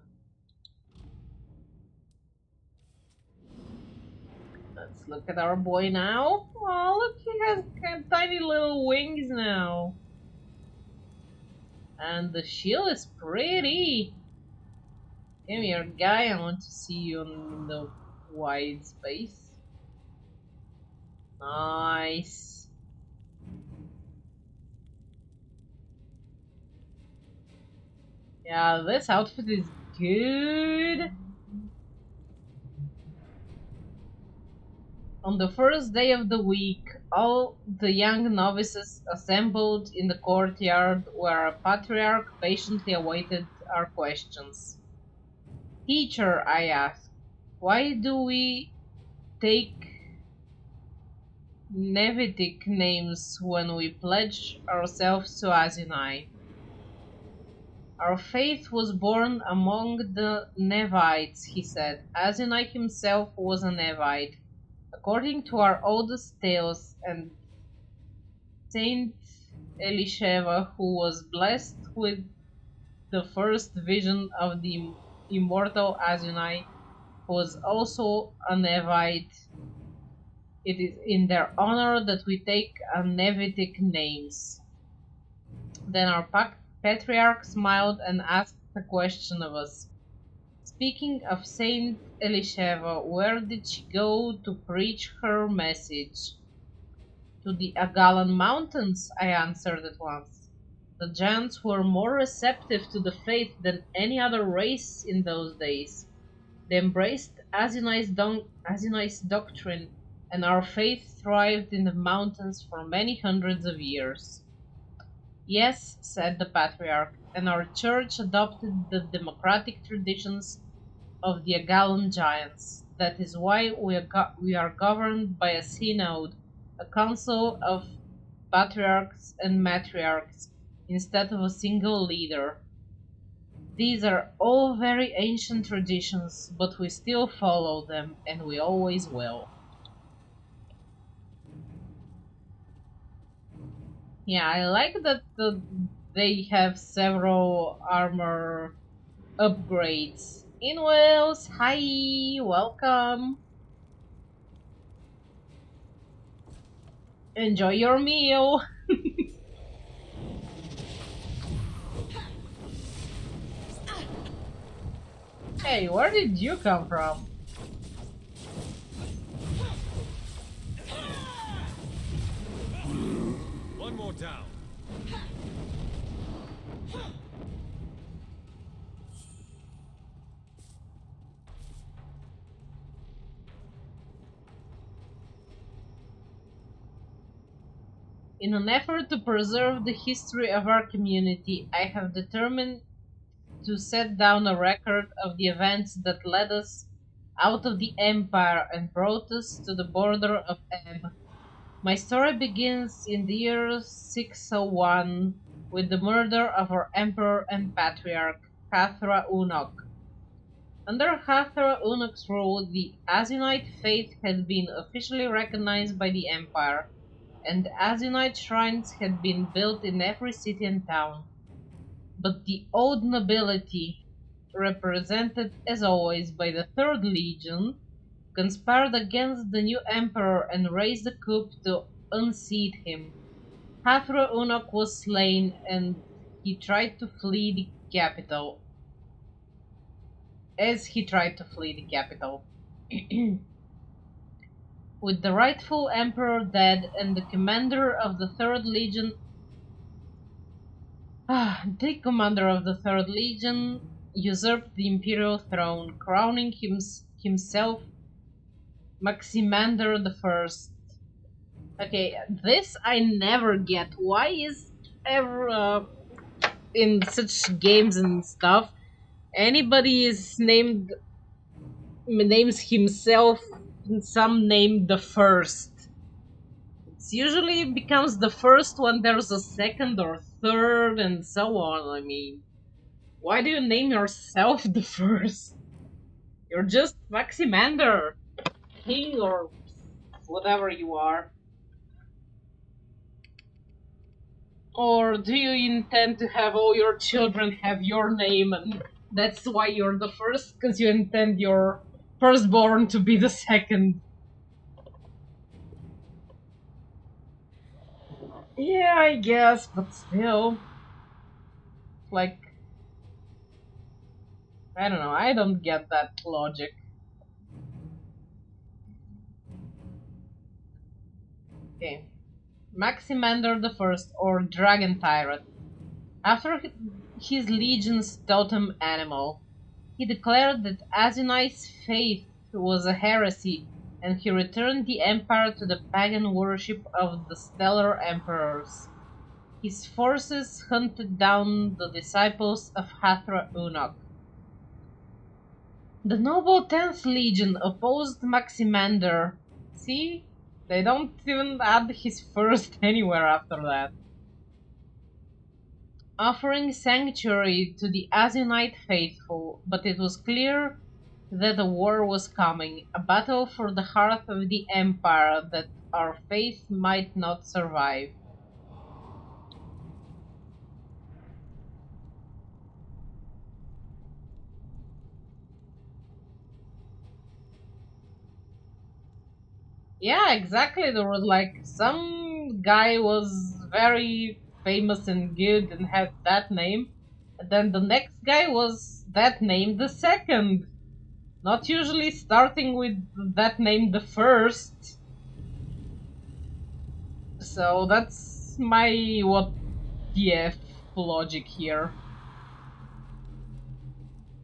Let's look at our boy now. Oh, look, he has kind of tiny little wings now. And the shield is pretty. Come here, guy, I want to see you in the wide space. Nice. Yeah, this outfit is good. On the first day of the week, all the young novices assembled in the courtyard where a patriarch patiently awaited our questions. Teacher, I asked, why do we take Nevitic names when we pledge ourselves to Azunai? Our faith was born among the Nevites, he said. Azunai himself was a Nevite. According to our oldest tales, and Saint Elisheva, who was blessed with the first vision of the immortal Azunai, was also a Nevite. It is in their honor that we take Nevitic names. Then our patriarch smiled and asked a question of us. Speaking of Saint Elisheva, where did she go to preach her message? To the Agalan Mountains, I answered at once. The giants were more receptive to the faith than any other race in those days. They embraced Azunai's doctrine, and our faith thrived in the mountains for many hundreds of years. Yes, said the patriarch, and our church adopted the democratic traditions of the Agalan giants. That is why we are governed by a synod, a council of patriarchs and matriarchs, instead of a single leader. These are all very ancient traditions, but we still follow them, and we always will. Yeah, I like that they have several armor upgrades. In Wales, hi, welcome. Enjoy your meal. Hey, where did you come from? One more down. In an effort to preserve the history of our community, I have determined to set down a record of the events that led us out of the Empire and brought us to the border of Ebb. My story begins in the year 601 with the murder of our Emperor and Patriarch, Hathra Unok. Under Hathra Unok's rule, the Azunite faith had been officially recognized by the Empire, and Azunite shrines had been built in every city and town. But the old nobility, represented as always by the Third Legion, conspired against the new emperor and raised a coup to unseat him. Hathor Unok was slain, and he tried to flee the capital. As he tried to flee the capital. With the rightful emperor dead and the commander of the Third Legion usurped the imperial throne, crowning himself Maximander the First. Okay, this I never get. Why is ever in such games and stuff, anybody is names himself some name the first? It usually becomes the first when there's a second or third and so on. I mean, why do you name yourself the first? You're just Maximander, king or whatever you are. Or do you intend to have all your children have your name and that's why you're the first? Because you intend your firstborn to be the second? Yeah, I guess, but still. Like, I don't know, I don't get that logic. Okay. Maximander the First, or Dragon Tyrant. After his legion's totem animal, he declared that Azunite's faith was a heresy, and he returned the empire to the pagan worship of the stellar emperors. His forces hunted down the disciples of Hathor Unok. The noble 10th Legion opposed Maximander. See? They don't even add his first anywhere after that. Offering sanctuary to the Azunite faithful, but it was clear that a war was coming, a battle for the heart of the Empire that our faith might not survive. Yeah, exactly. There was like some guy was very famous and good and had that name, and then the next guy was that name the second. Not usually starting with that name the first. So that's my what the F logic here.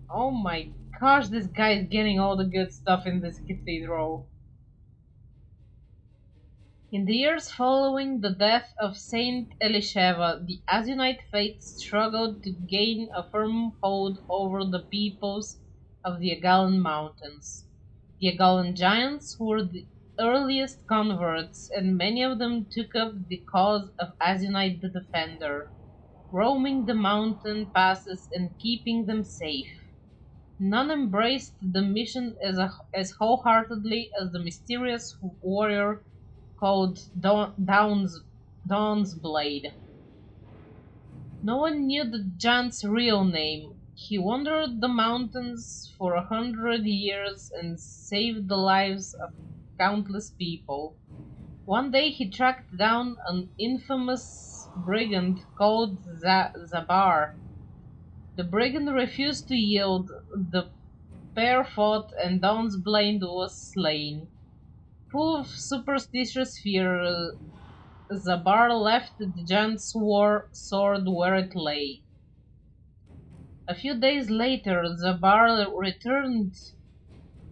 Oh my gosh, this guy is getting all the good stuff in this cathedral. In the years following the death of Saint Elisheva, the Azunite faith struggled to gain a firm hold over the peoples of the Agalan Mountains. The Agalan giants were the earliest converts, and many of them took up the cause of Azunite the Defender, roaming the mountain passes and keeping them safe. None embraced the mission as wholeheartedly as the mysterious warrior called Dawn's Blade. No one knew the giant's real name. He wandered the mountains for 100 years and saved the lives of countless people. One day he tracked down an infamous brigand called Zabar. The brigand refused to yield, the pair fought, and Dawn's Blade was slain. Full of superstitious fear, Zabar left the giant's sword where it lay. A few days later, Zabar returned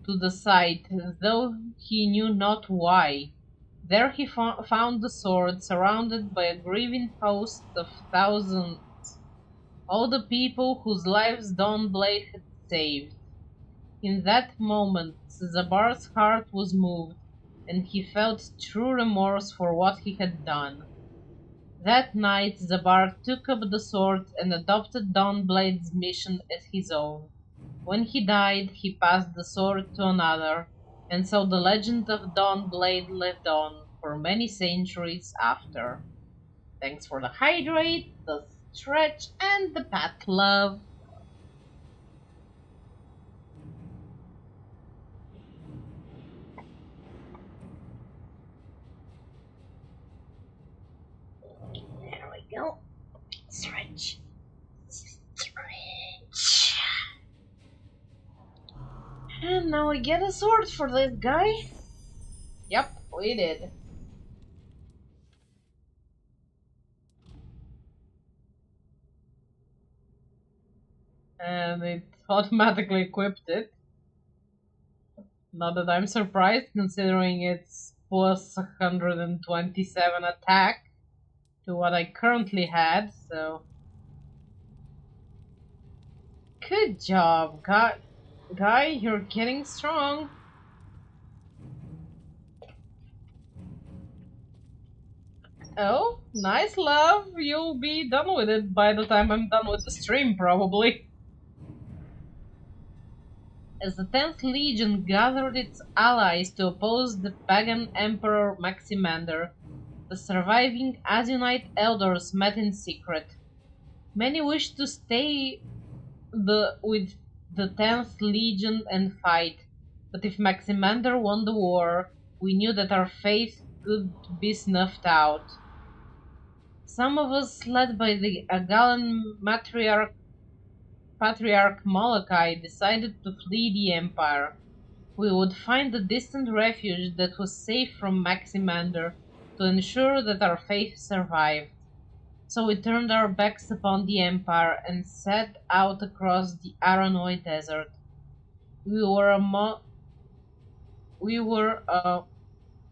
to the site, though he knew not why. There he found the sword, surrounded by a grieving host of thousands, all the people whose lives Dawnblade had saved. In that moment, Zabar's heart was moved, and he felt true remorse for what he had done. That night, Zabar took up the sword and adopted Dawnblade's mission as his own. When he died, he passed the sword to another, and so the legend of Dawnblade lived on for many centuries after. Thanks for the hydrate, the stretch, and the pat love. go. Stretch. And now we get a sword for this guy. Yep, we did. And it automatically equipped it. Not that I'm surprised, considering it's plus 127 attack to what I currently had, so... Good job, guy, you're getting strong. Oh, nice love. You'll be done with it by the time I'm done with the stream, probably. As the 10th Legion gathered its allies to oppose the pagan Emperor Maximander, the surviving Azionite elders met in secret. Many wished to stay with the 10th Legion and fight, but if Maximander won the war, we knew that our faith could be snuffed out. Some of us, led by the Agalan Patriarch Molokai, decided to flee the Empire. We would find a distant refuge that was safe from Maximander to ensure that our faith survived. So we turned our backs upon the Empire and set out across the Aranoi Desert. We were a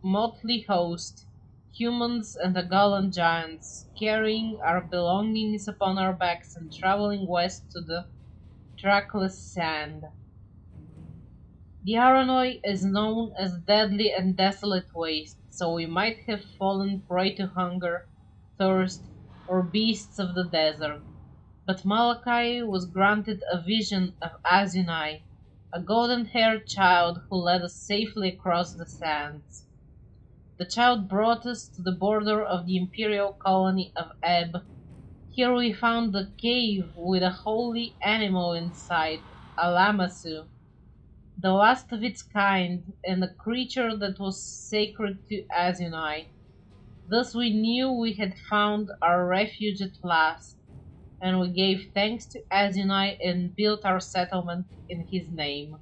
motley host, humans and Agalan giants, carrying our belongings upon our backs and traveling west to the trackless sand. The Aranoi is known as deadly and desolate waste, so we might have fallen prey to hunger, thirst, or beasts of the desert. But Malachi was granted a vision of Azunai, a golden-haired child who led us safely across the sands. The child brought us to the border of the imperial colony of Ebb. Here we found a cave with a holy animal inside, a Lamassu, the last of its kind, and a creature that was sacred to Azunai. Thus we knew we had found our refuge at last, and we gave thanks to Azunai and built our settlement in his name.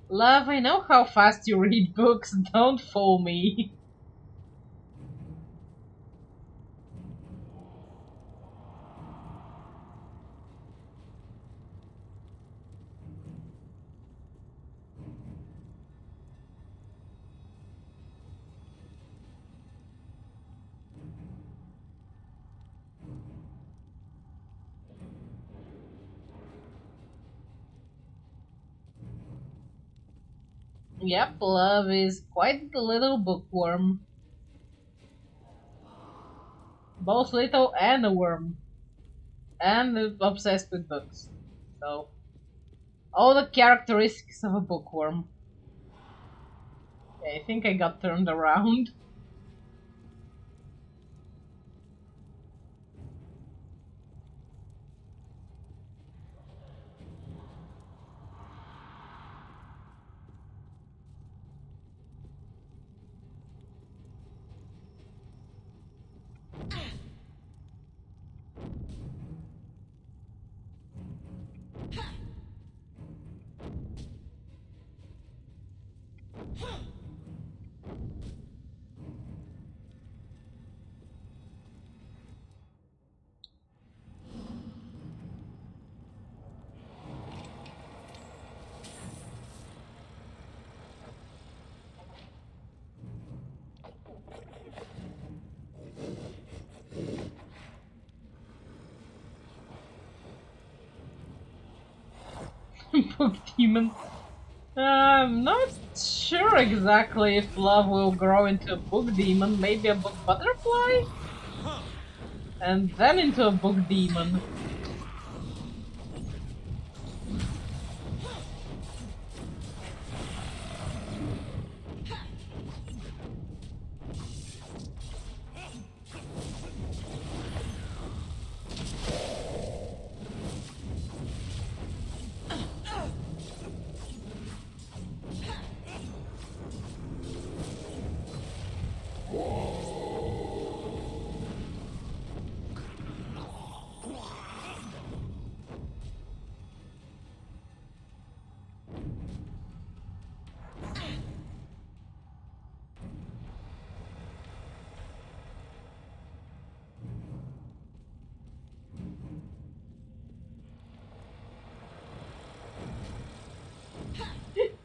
Love, I know how fast you read books, don't fool me. Yep, Love is quite the little bookworm. Both little and a worm. And obsessed with books. So, all the characteristics of a bookworm. Okay, I think I got turned around. Book demon. I'm not sure exactly if Love will grow into a book demon, maybe a book butterfly? And then into a book demon.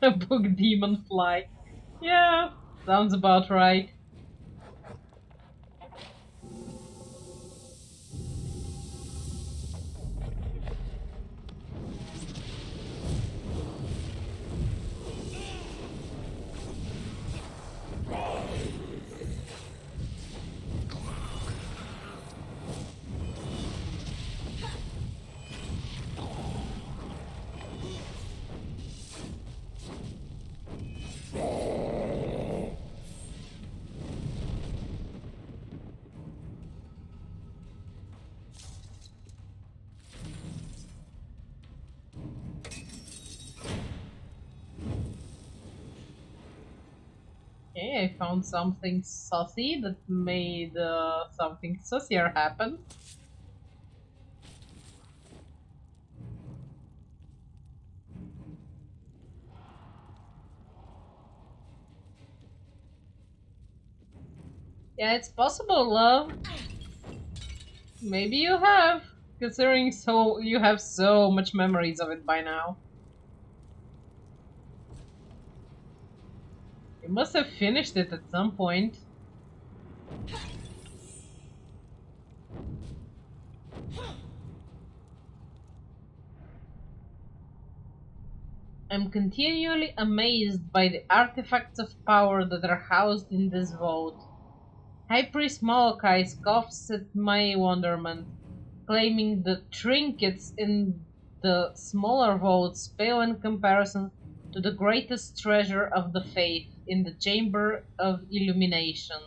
A book demon fly. Yeah, sounds about right. Okay, I found something saucy that made something saucier happen. Yeah, it's possible, love. Maybe you have, considering so you have so much memories of it by now. You must have finished it at some point. I'm continually amazed by the artifacts of power that are housed in this vault. High Priest Molokai scoffs at my wonderment, claiming the trinkets in the smaller vaults pale in comparison to the greatest treasure of the faith in the Chamber of Illumination.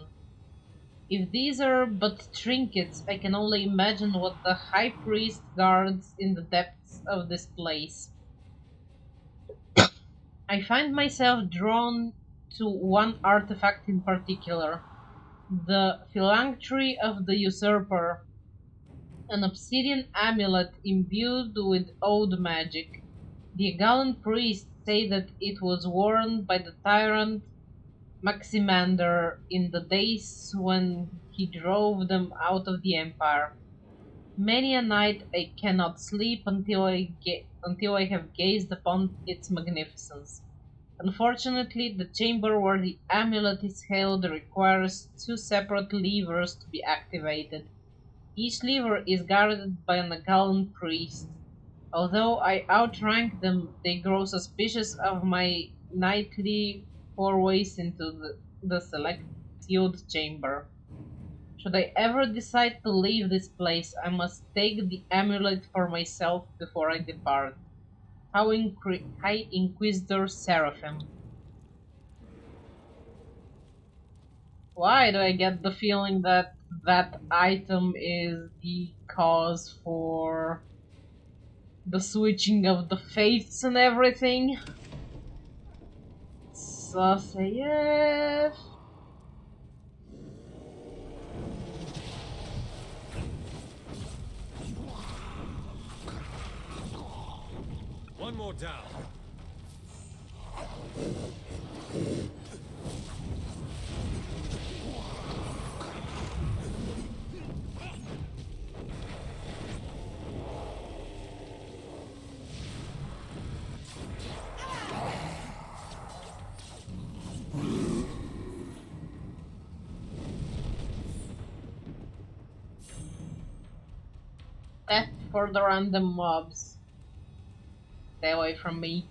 If these are but trinkets, I can only imagine what the High Priest guards in the depths of this place. I find myself drawn to one artifact in particular, the Phylactery of the Usurper, an obsidian amulet imbued with old magic. The Gallan priests say that it was worn by the tyrant Maximander in the days when he drove them out of the Empire. Many a night I cannot sleep until I have gazed upon its magnificence. Unfortunately, the chamber where the amulet is held requires two separate levers to be activated. Each lever is guarded by an Agallan priest. Although I outrank them, they grow suspicious of my nightly forays into the select sealed chamber. Should I ever decide to leave this place, I must take the amulet for myself before I depart. High Inquisitor Seraphim. Why do I get the feeling that that item is the cause for the switching of the faiths and everything? So say yes. One more down. Death for the random mobs. Stay away from me.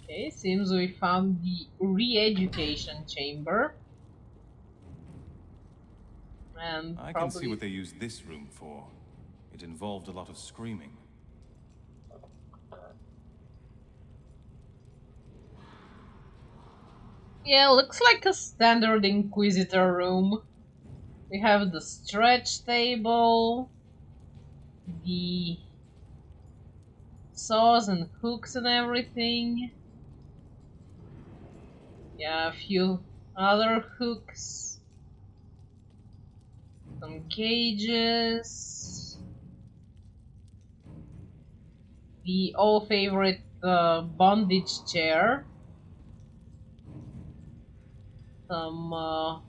Okay, seems we found the re-education chamber. And I probably... can see what they used this room for. It involved a lot of screaming. Yeah, looks like a standard Inquisitor room. We have the stretch table, the saws and hooks and everything. Yeah, a few other hooks, some cages, the all favorite bondage chair. Some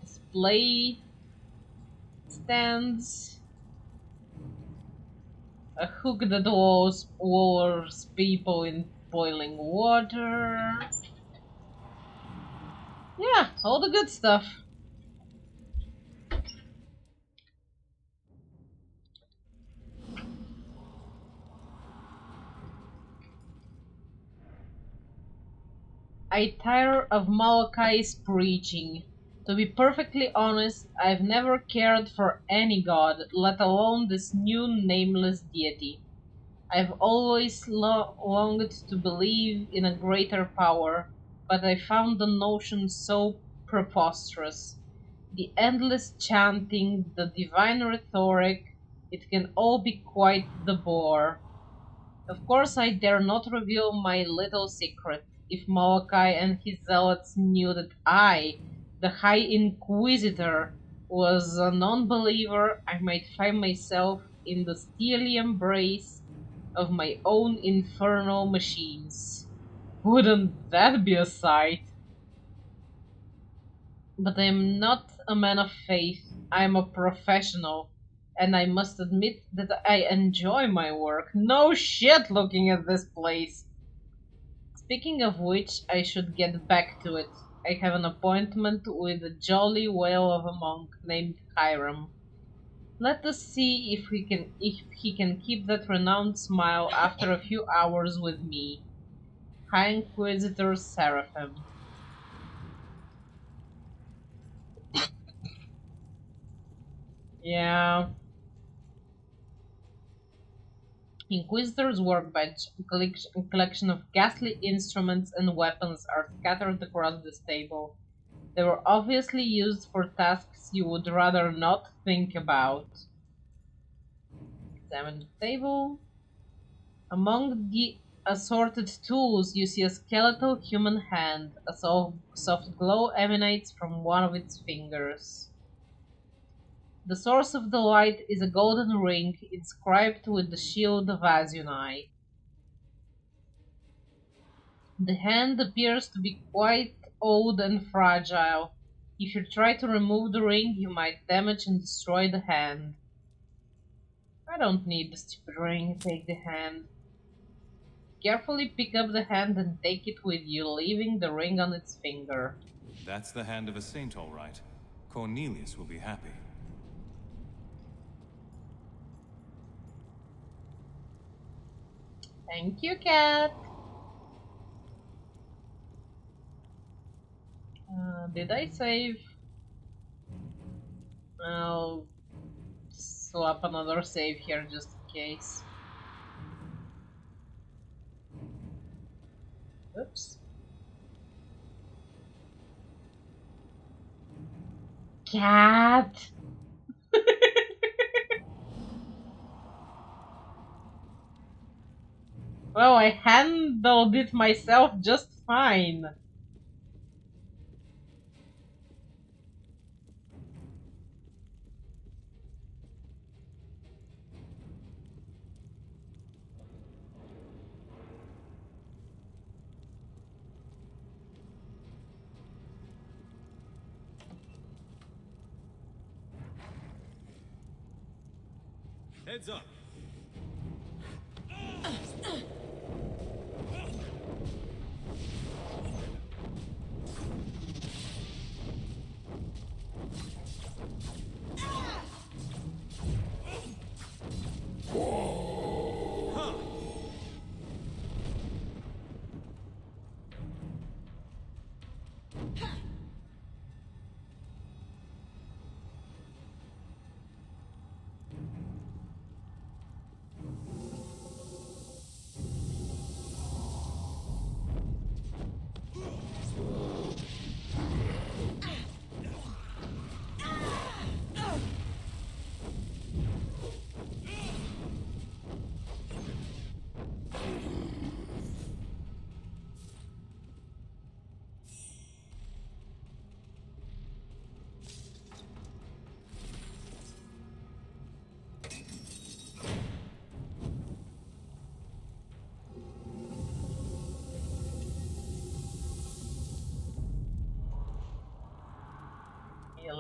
display stands. A hook that lures people in boiling water. Yeah, all the good stuff. I tire of Malachi's preaching. To be perfectly honest, I've never cared for any god, let alone this new nameless deity. I've always longed to believe in a greater power, but I found the notion so preposterous. The endless chanting, the divine rhetoric, it can all be quite the bore. Of course, I dare not reveal my little secret. If Malachi and his zealots knew that I, the High Inquisitor, was a non-believer, I might find myself in the steely embrace of my own infernal machines. Wouldn't that be a sight? But I am not a man of faith. I am a professional, and I must admit that I enjoy my work. No shit looking at this place. Speaking of which, I should get back to it. I have an appointment with a jolly whale of a monk named Hiram. Let us see if he can keep that renowned smile after a few hours with me. High Inquisitor Seraphim. Yeah. Inquisitor's workbench, a collection of ghastly instruments and weapons, are scattered across this table. They were obviously used for tasks you would rather not think about. Examine the table. Among the assorted tools, you see a skeletal human hand. A soft glow emanates from one of its fingers. The source of the light is a golden ring inscribed with the shield of Azunai. The hand appears to be quite old and fragile. If you try to remove the ring, you might damage and destroy the hand. I don't need the stupid ring, take the hand. Carefully pick up the hand and take it with you, leaving the ring on its finger. That's the hand of a saint, all right. Cornelius will be happy. Thank you, cat. Did I save? I'll swap another save here just in case. Oops. Cat! Well, I handled it myself just fine. Heads up.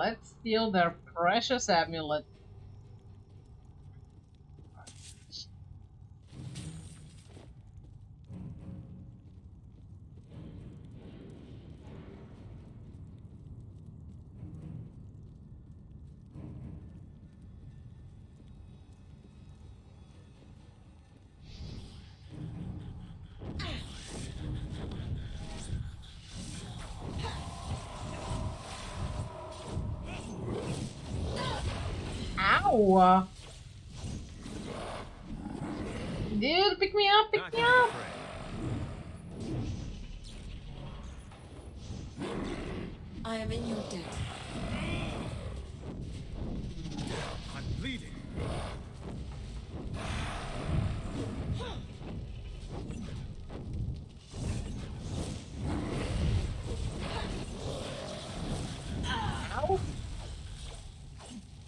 let's steal their precious amulet. Ow! Dude, pick me up, pick Not me gonna up! be afraid. I am in your debt. I'm bleeding. Ow!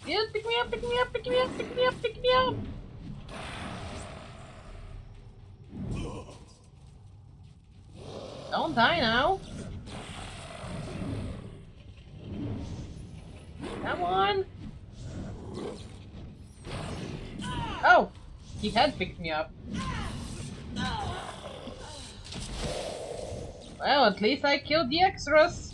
Dude, pick me up, pick me up, pick me up, pick me up, pick me up! Don't die now! Come on! Oh! He had picked me up. Well, at least I killed the extras!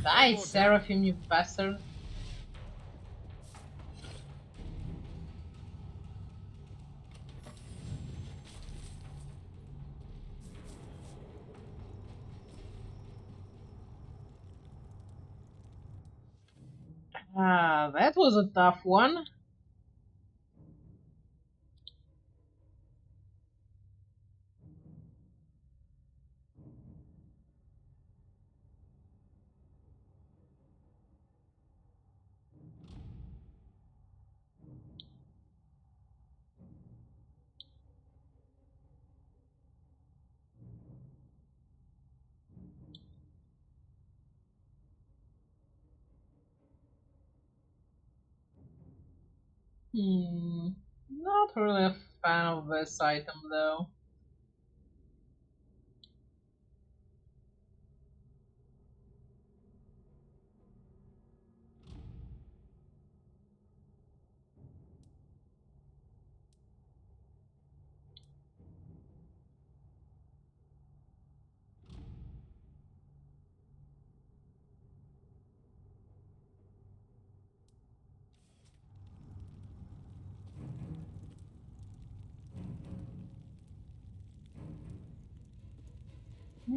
Die, Seraphim, you bastard. Ah, that was a tough one. Not really a fan of this item though.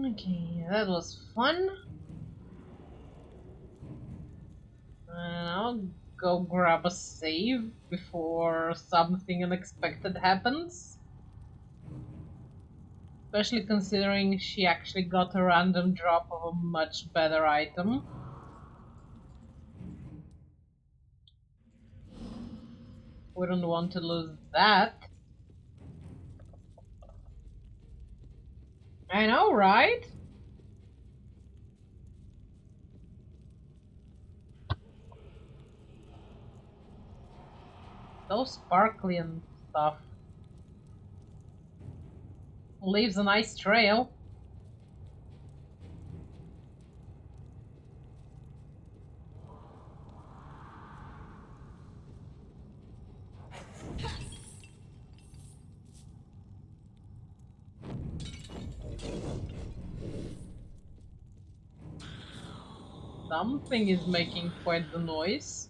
Okay, that was fun. And I'll go grab a save before something unexpected happens. Especially considering she actually got a random drop of a much better item. Wouldn't want to lose that. I know, right? So sparkly and stuff. Leaves a nice trail. Something is making quite the noise.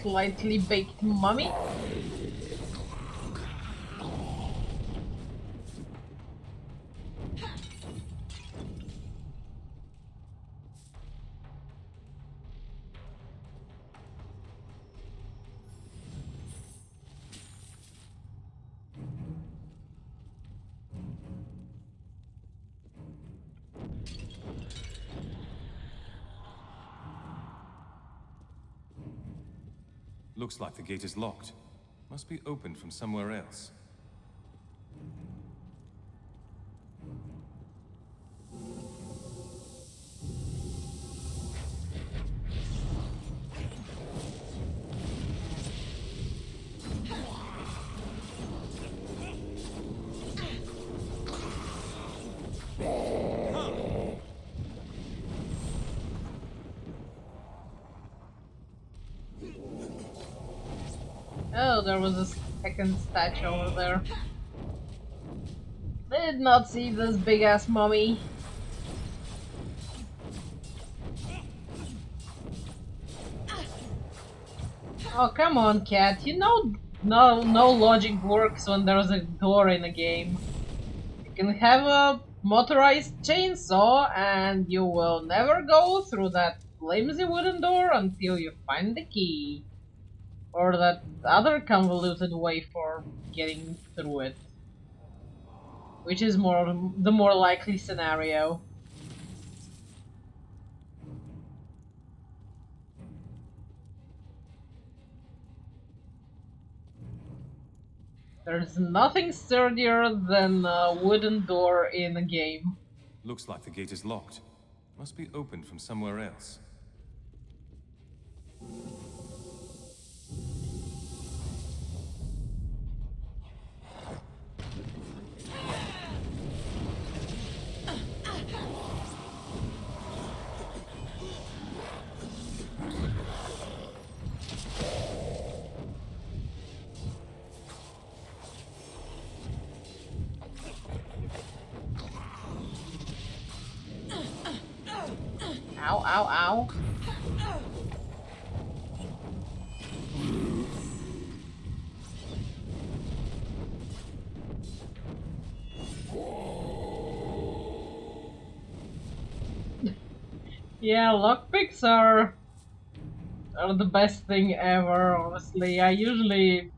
slightly baked mummy. Looks like the gate is locked. Must be opened from somewhere else. Oh, there was a second statue over there. Did not see this big ass mummy. Oh, come on, cat. You know no logic works when there's a door in a game. You can have a motorized chainsaw and you will never go through that flimsy wooden door until you find the key. Or that other convoluted way for getting through it. Which is the more likely scenario. There's nothing sturdier than a wooden door in a game. Looks like the gate is locked. Must be opened from somewhere else. Ow, ow, ow. Yeah, lockpicks are the best thing ever, honestly. I usually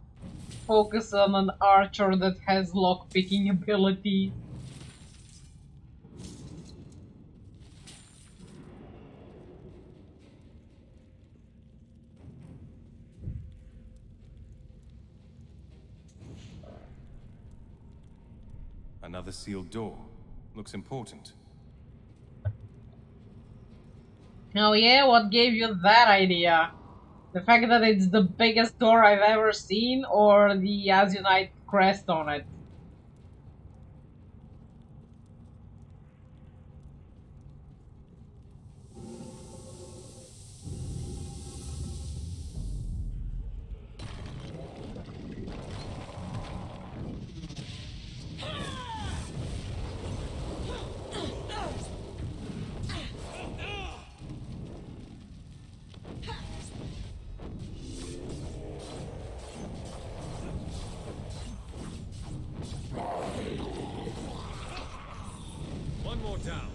focus on an archer that has lockpicking ability. Another sealed door. Looks important. Oh yeah, what gave you that idea? The fact that it's the biggest door I've ever seen, or the Azunite crest on it? One more down.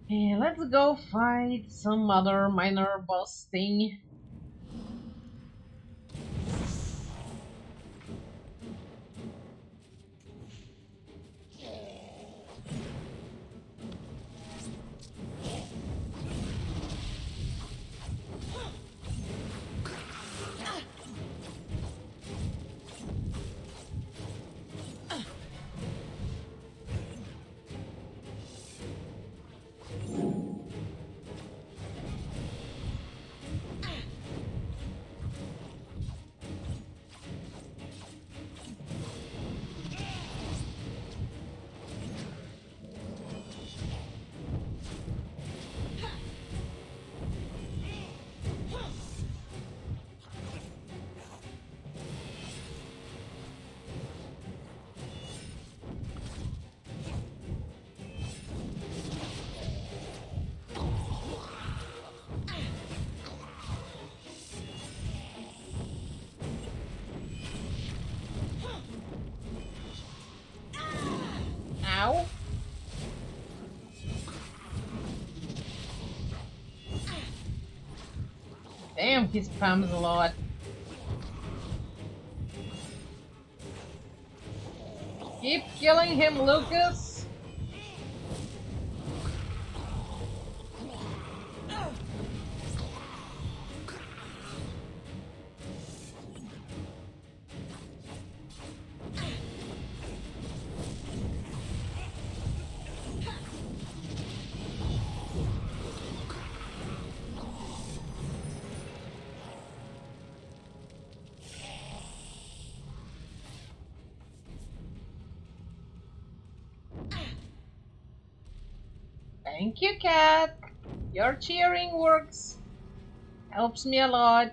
Yeah, let's go fight some other minor boss thing. Damn, he spams a lot. Keep killing him, Lucas! Thank you, cat. Your cheering works. Helps me a lot.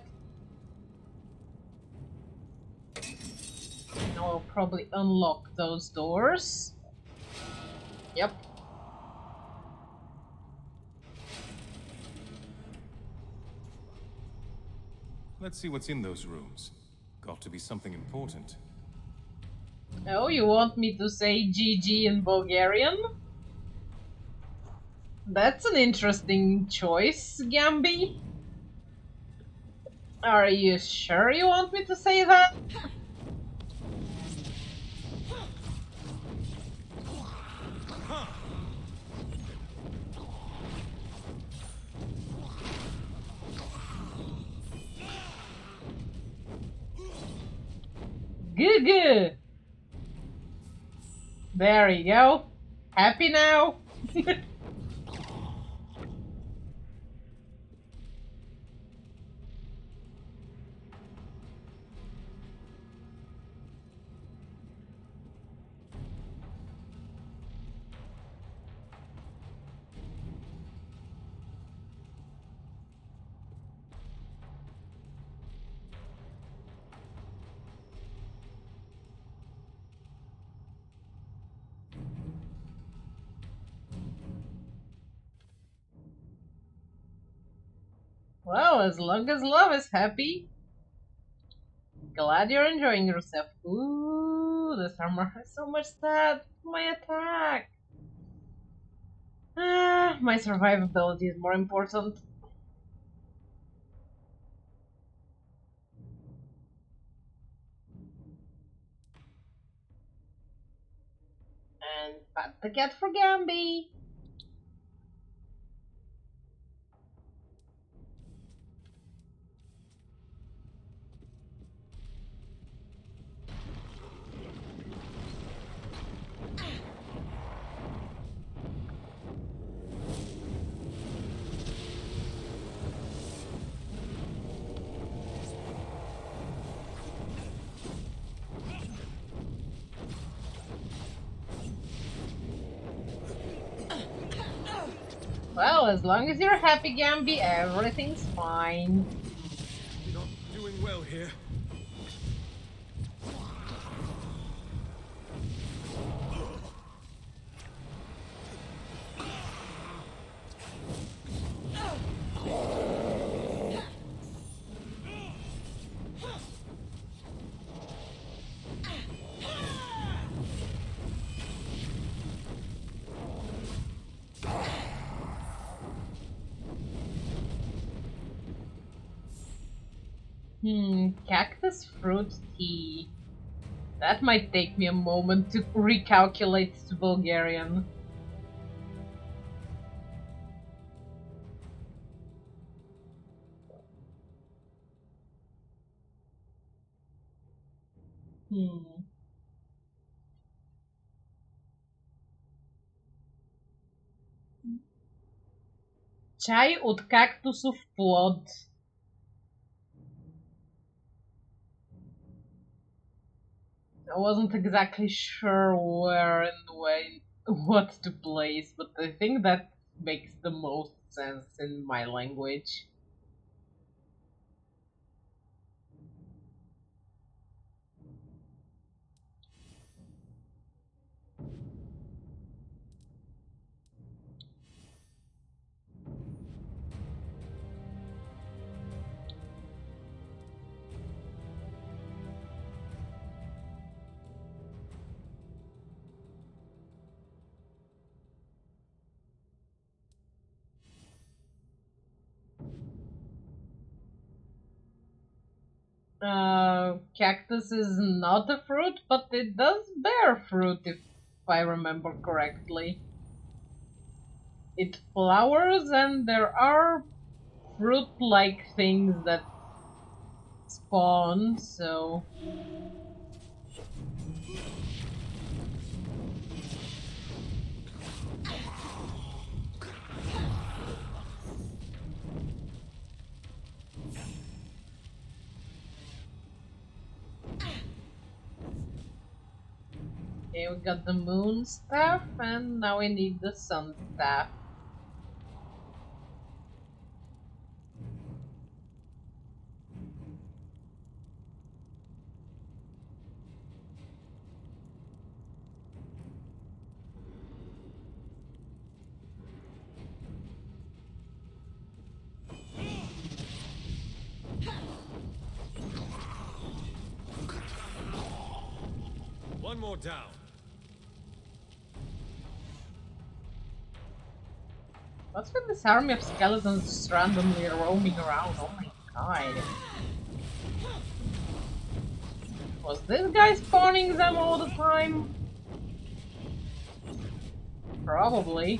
Now I'll probably unlock those doors. Yep. Let's see what's in those rooms. Got to be something important. Oh, you want me to say GG in Bulgarian? That's an interesting choice, Gambi. Are you sure you want me to say that? Goo. There you go. Happy now? Well, as long as love is happy. Glad you're enjoying yourself. Ooh, this armor has so much stat. My attack. Ah, my survivability is more important. And pat the cat for Gambi. Well, as long as you're happy, Gambi, everything's fine. You're not doing well here. Cactus fruit tea. That might take me a moment to recalculate to Bulgarian. Чай от кактусов плод. I wasn't exactly sure where and when, what to place, but I think that makes the most sense in my language. Cactus is not a fruit, but it does bear fruit if I remember correctly. It flowers and there are fruit-like things that spawn, so... Okay, we got the moon staff, and now we need the sun staff. One more down. What's with this army of skeletons just randomly roaming around? Oh my god. Was this guy spawning them all the time? Probably.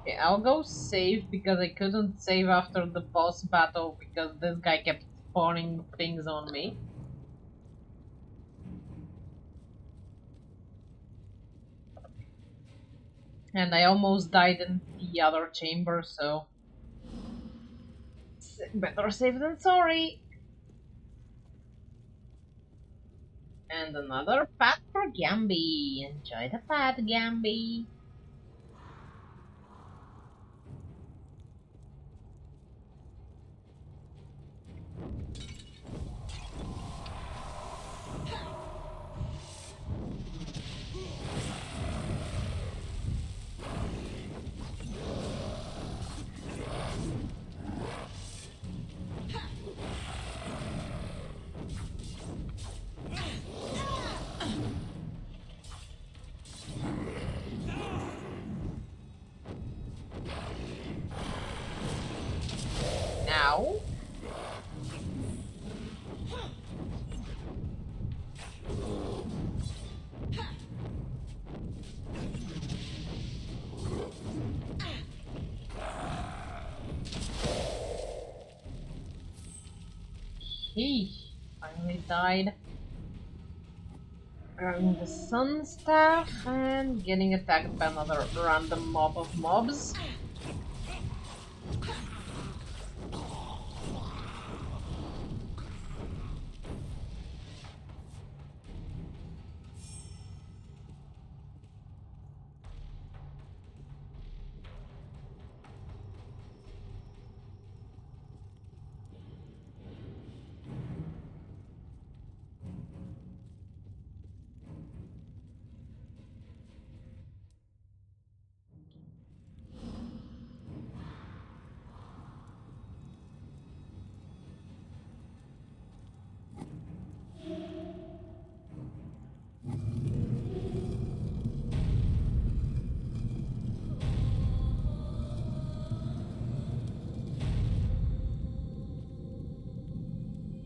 Okay, I'll go save because I couldn't save after the boss battle because this guy kept spawning things on me. And I almost died in the other chamber, so... better safe than sorry! And another pat for Gambi. Enjoy the pat, Gambi. Now. He finally died. Grabbing the sun staff and getting attacked by another random mob of mobs.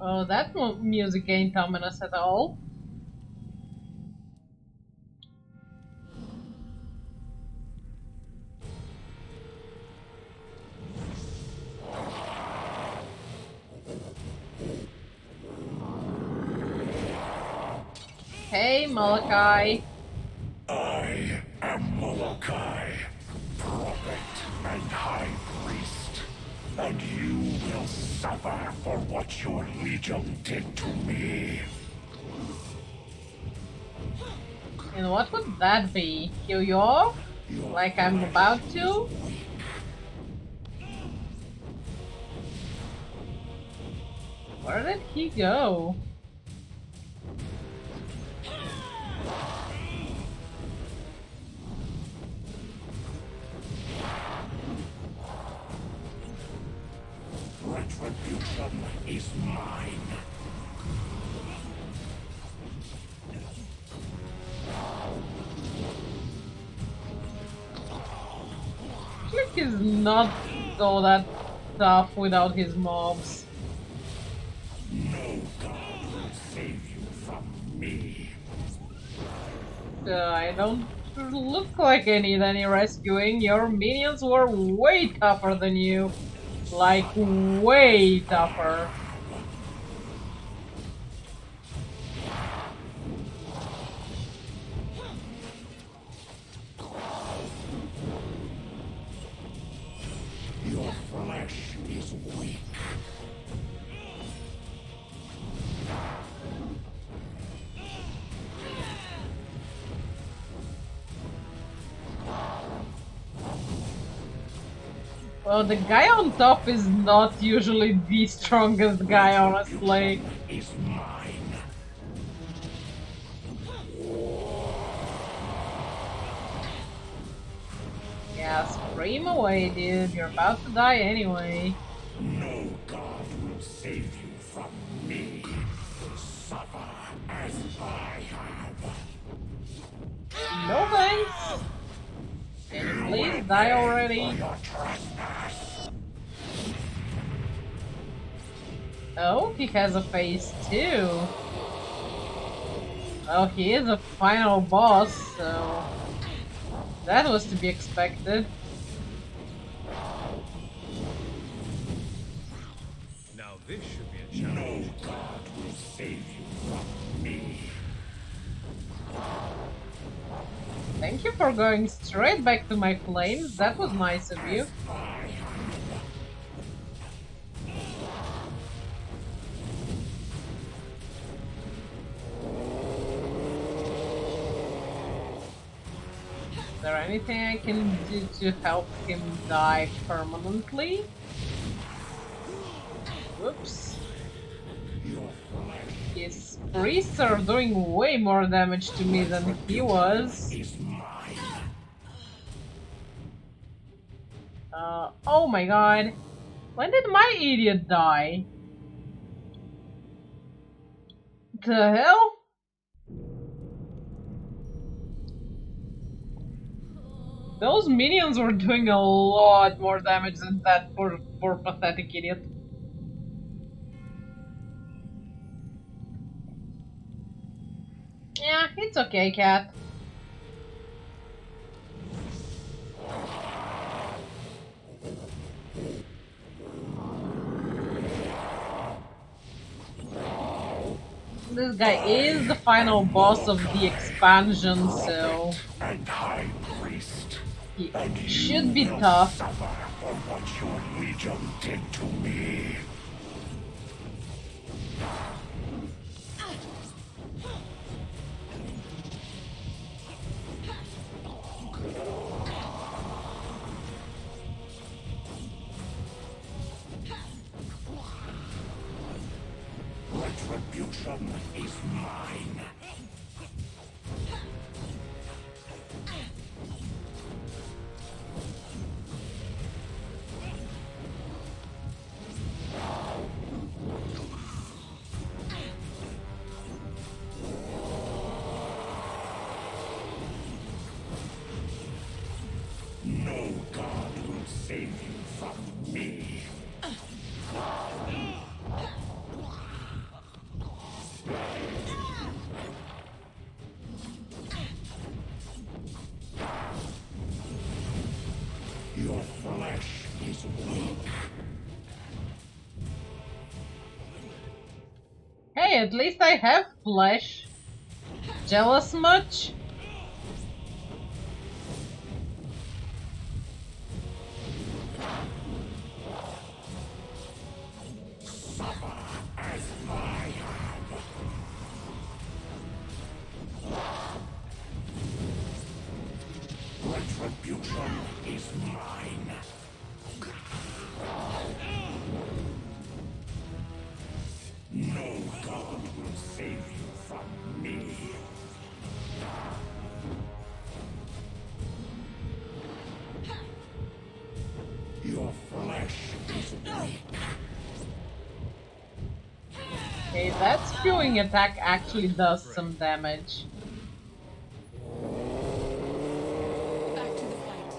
Oh, that music ain't ominous at all. Hey, Molokai. I am Molokai, prophet and high priest, and you will suffer for what your legion did to me. And what would that be? Kill you off? Like I'm about to? Where did he go? Retribution is mine. not all that tough without his mobs. No god will save you from me. I don't look like I need any rescuing. Your minions were way tougher than you. Like, way tougher. Your flesh is weak. Well, the guy on top is not usually the strongest guy, honestly. Is mine. Yeah, scream away, dude. You're about to die anyway. No god will save you from me. Suffer as I have. No thanks. Can you please die already? Your trespass. Oh, he has a face too. Oh, he is a final boss, so that was to be expected. Now this should be a challenge. No god will save you from me. Thank you for going straight back to my flames. That was nice of you. Is there anything I can do to help him die permanently? Whoops. His priests are doing way more damage to me than he was. Is mine. Oh my god. When did my idiot die? The hell? Those minions were doing a lot more damage than that poor pathetic idiot. Yeah, it's okay, cat. This guy is the final boss of the expansion, so And High Priest. he And you should be will tough. suffer for what your legion did to me. Retribution is mine. No god will save you from me. Your flesh is weak. Hey, at least I have flesh. Jealous much? Suffer as I have. Retribution is mine. No god will save you from me. Your flesh is weak. Okay, that spewing attack actually does some damage. Back to the fight.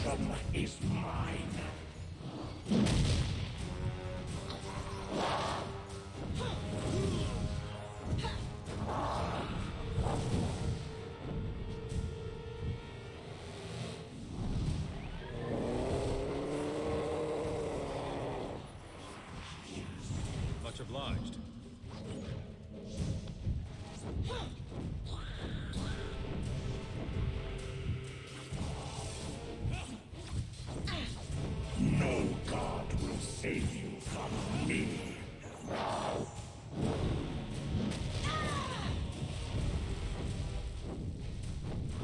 Retribution is mine. Much obliged. No god will save you from me.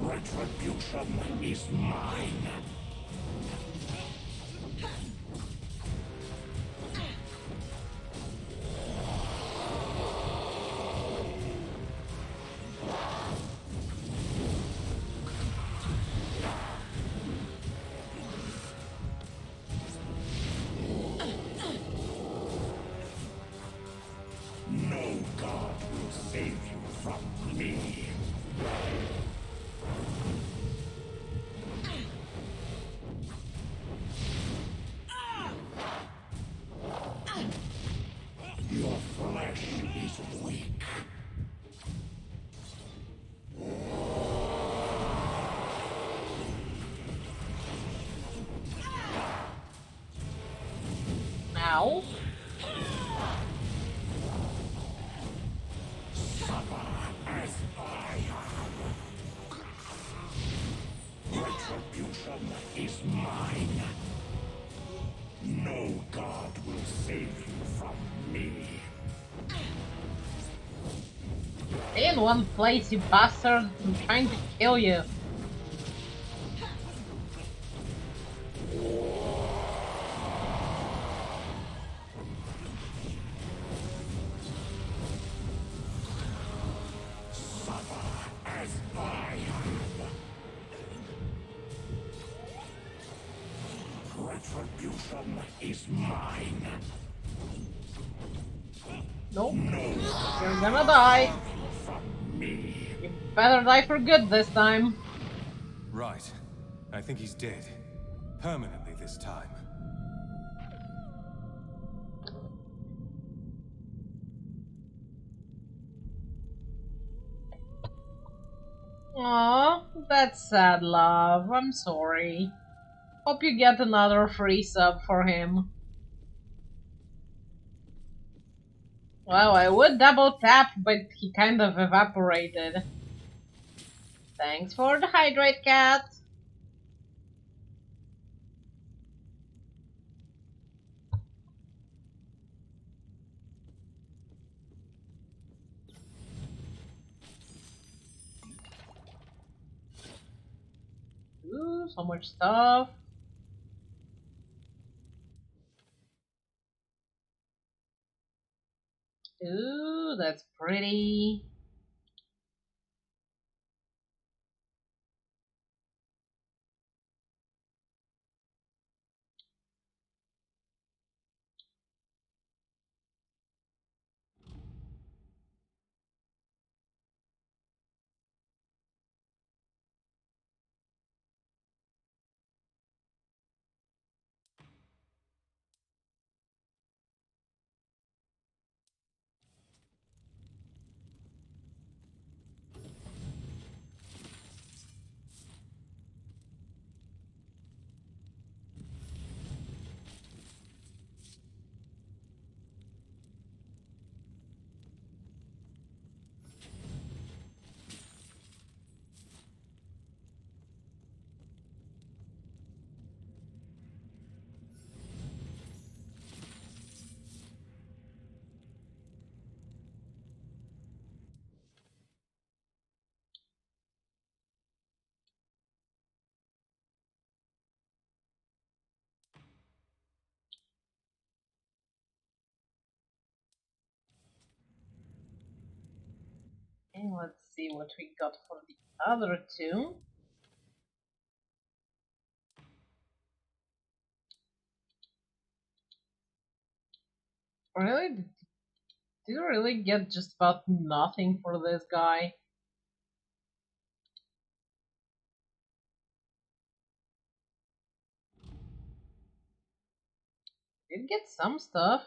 Retribution is mine. No god will save you from me. Your flesh is weak. Ow. As I am. Retribution is mine. No god will save you from me. Stay in one place, you bastard. I'm trying to kill you. As I am. Retribution is mine. Nope. You're gonna die. From me. You better die for good this time. Right. I think he's dead. Permanently this time. Aw, that's sad, love. I'm sorry. Hope you get another free sub for him. Well, I would double tap, but he kind of evaporated. Thanks for the hydrate, cat. Ooh, so much stuff. Ooh, that's pretty. And let's see what we got for the other two. Really? Did you really get just about nothing for this guy? Did get some stuff.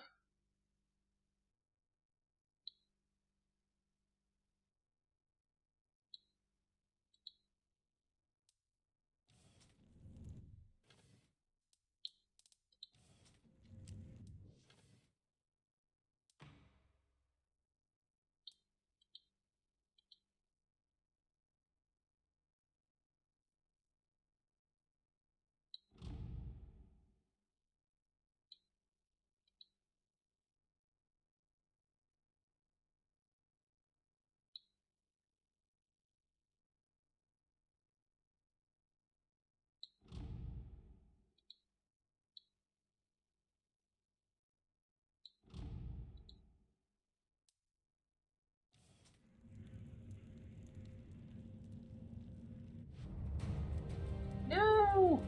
No!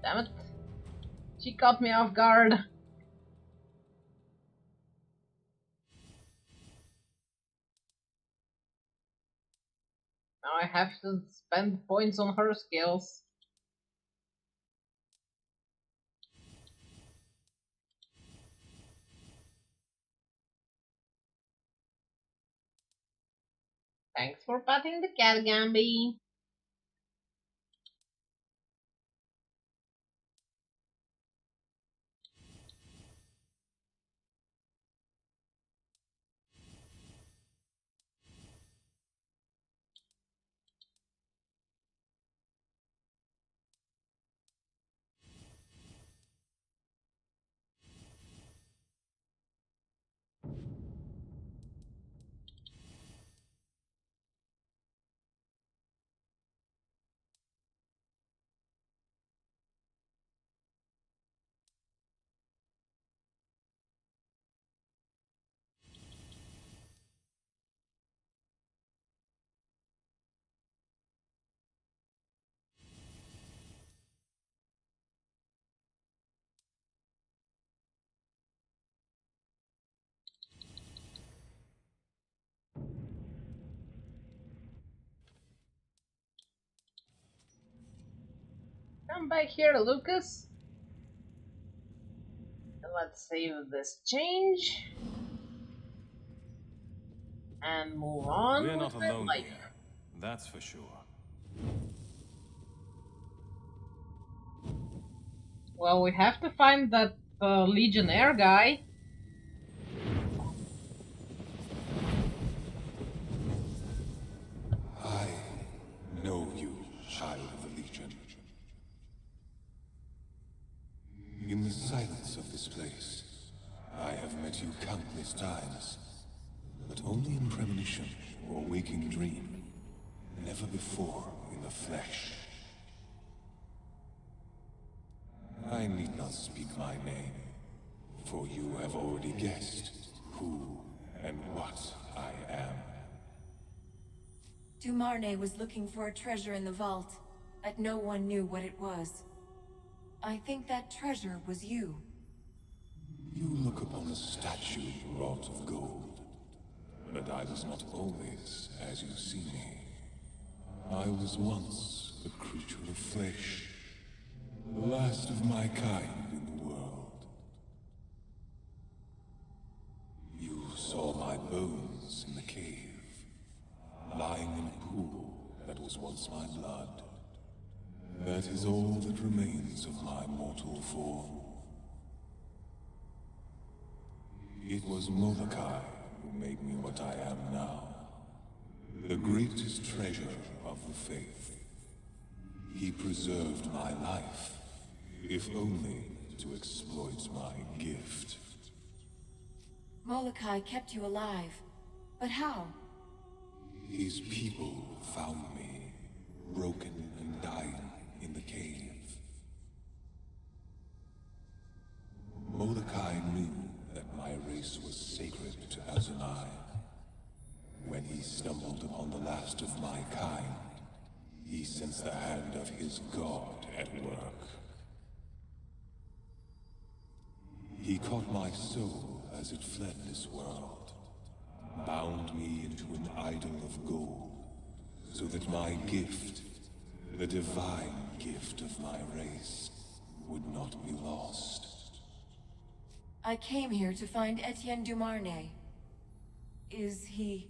Damn it. She caught me off guard. Now I have to spend points on her skills. Thanks for patting the cat, Gamby. Come back here, Lucas. Let's save this change. And move on We're not with my alone life. here, that's for sure. Well, we have to find that Legionnaire guy. I know you, child of the Legion. In the silence of this place, I have met you countless times, but only in premonition or waking dream, never before in the flesh. I need not speak my name, for you have already guessed who and what I am. Dumarne was looking for a treasure in the vault, but no one knew what it was. I think that treasure was you. You look upon a statue wrought of gold, but I was not always as you see me. I was once a creature of flesh, the last of my kind in the world. You saw my bones in the cave, lying in a pool that was once my blood. That is all that remains of my mortal form. It was Molokai who made me what I am now. The greatest treasure of the faith. He preserved my life, if only to exploit my gift. Molokai kept you alive, but how? His people found me, broken and dying in the cave. Molokai knew that my race was sacred to Azunai. When he stumbled upon the last of my kind, he sensed the hand of his god at work. He caught my soul as it fled this world, bound me into an idol of gold, so that my gift, the divine gift of my race would not be lost. I came here to find Etienne Dumarnay. Is he...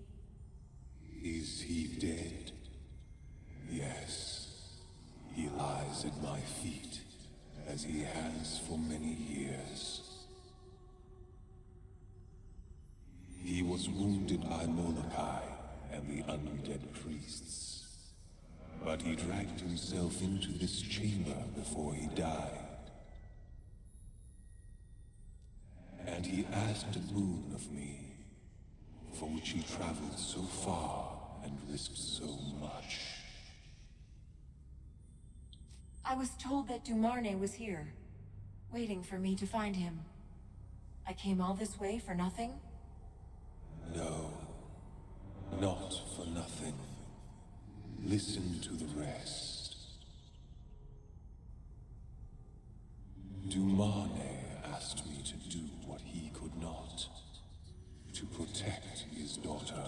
Is he dead? Yes. He lies at my feet, as he has for many years. He was wounded by Molokai and the undead priests. But he dragged himself into this chamber before he died. And he asked a boon of me, for which he traveled so far and risked so much. I was told that Dumarnay was here, waiting for me to find him. I came all this way for nothing? No, not for nothing. Listen to the rest. Dumarnay asked me to do what he could not. To protect his daughter.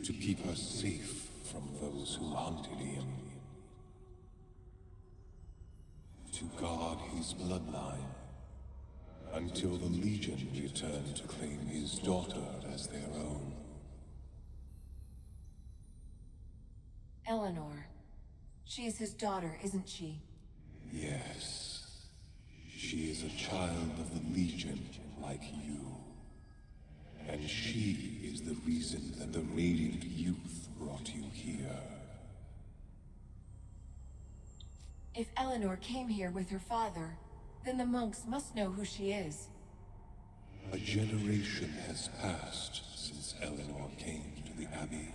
To keep her safe from those who hunted him. To guard his bloodline. Until the Legion returned to claim his daughter as their own. Eleanor. She's his daughter, isn't she? Yes. She is a child of the Legion, like you. And she is the reason that the Radiant Youth brought you here. If Eleanor came here with her father, then the monks must know who she is. A generation has passed since Eleanor came to the Abbey.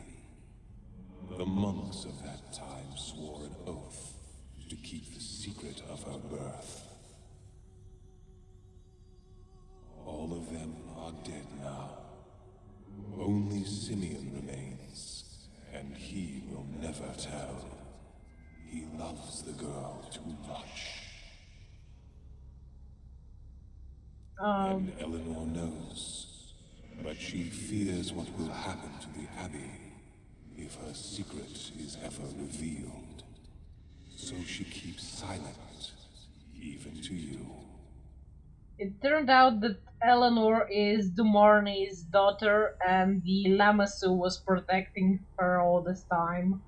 The monks of that time swore an oath to keep the secret of her birth. All of them are dead now. Only Simeon remains, and he will never tell. He loves the girl too much. And Eleanor knows, but she fears what will happen to the Abbey if her secret is ever revealed. So she keeps silent, even to you. It turned out that Eleanor is Dumarnay's daughter and the Lamassu was protecting her all this time.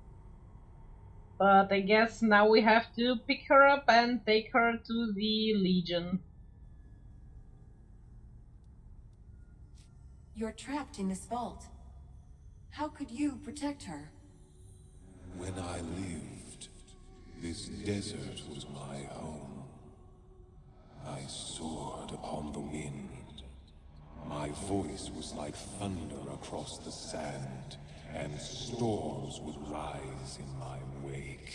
But I guess now we have to pick her up and take her to the Legion. You're trapped in this vault. How could you protect her? When I lived, this desert was my home. I soared upon the wind. My voice was like thunder across the sand, and storms would rise in my wake.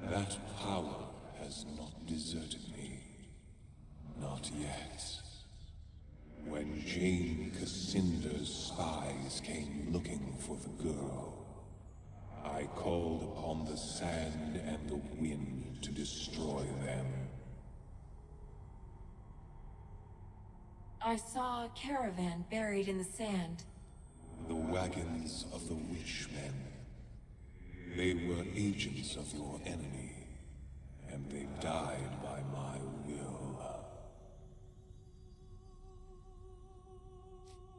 That power has not deserted me. Not yet. When Jane Cassinder's spies came looking for the girl, I called upon the sand and the wind to destroy them. I saw a caravan buried in the sand. The wagons of the Witchmen. They were agents of your enemy, and they died by my will.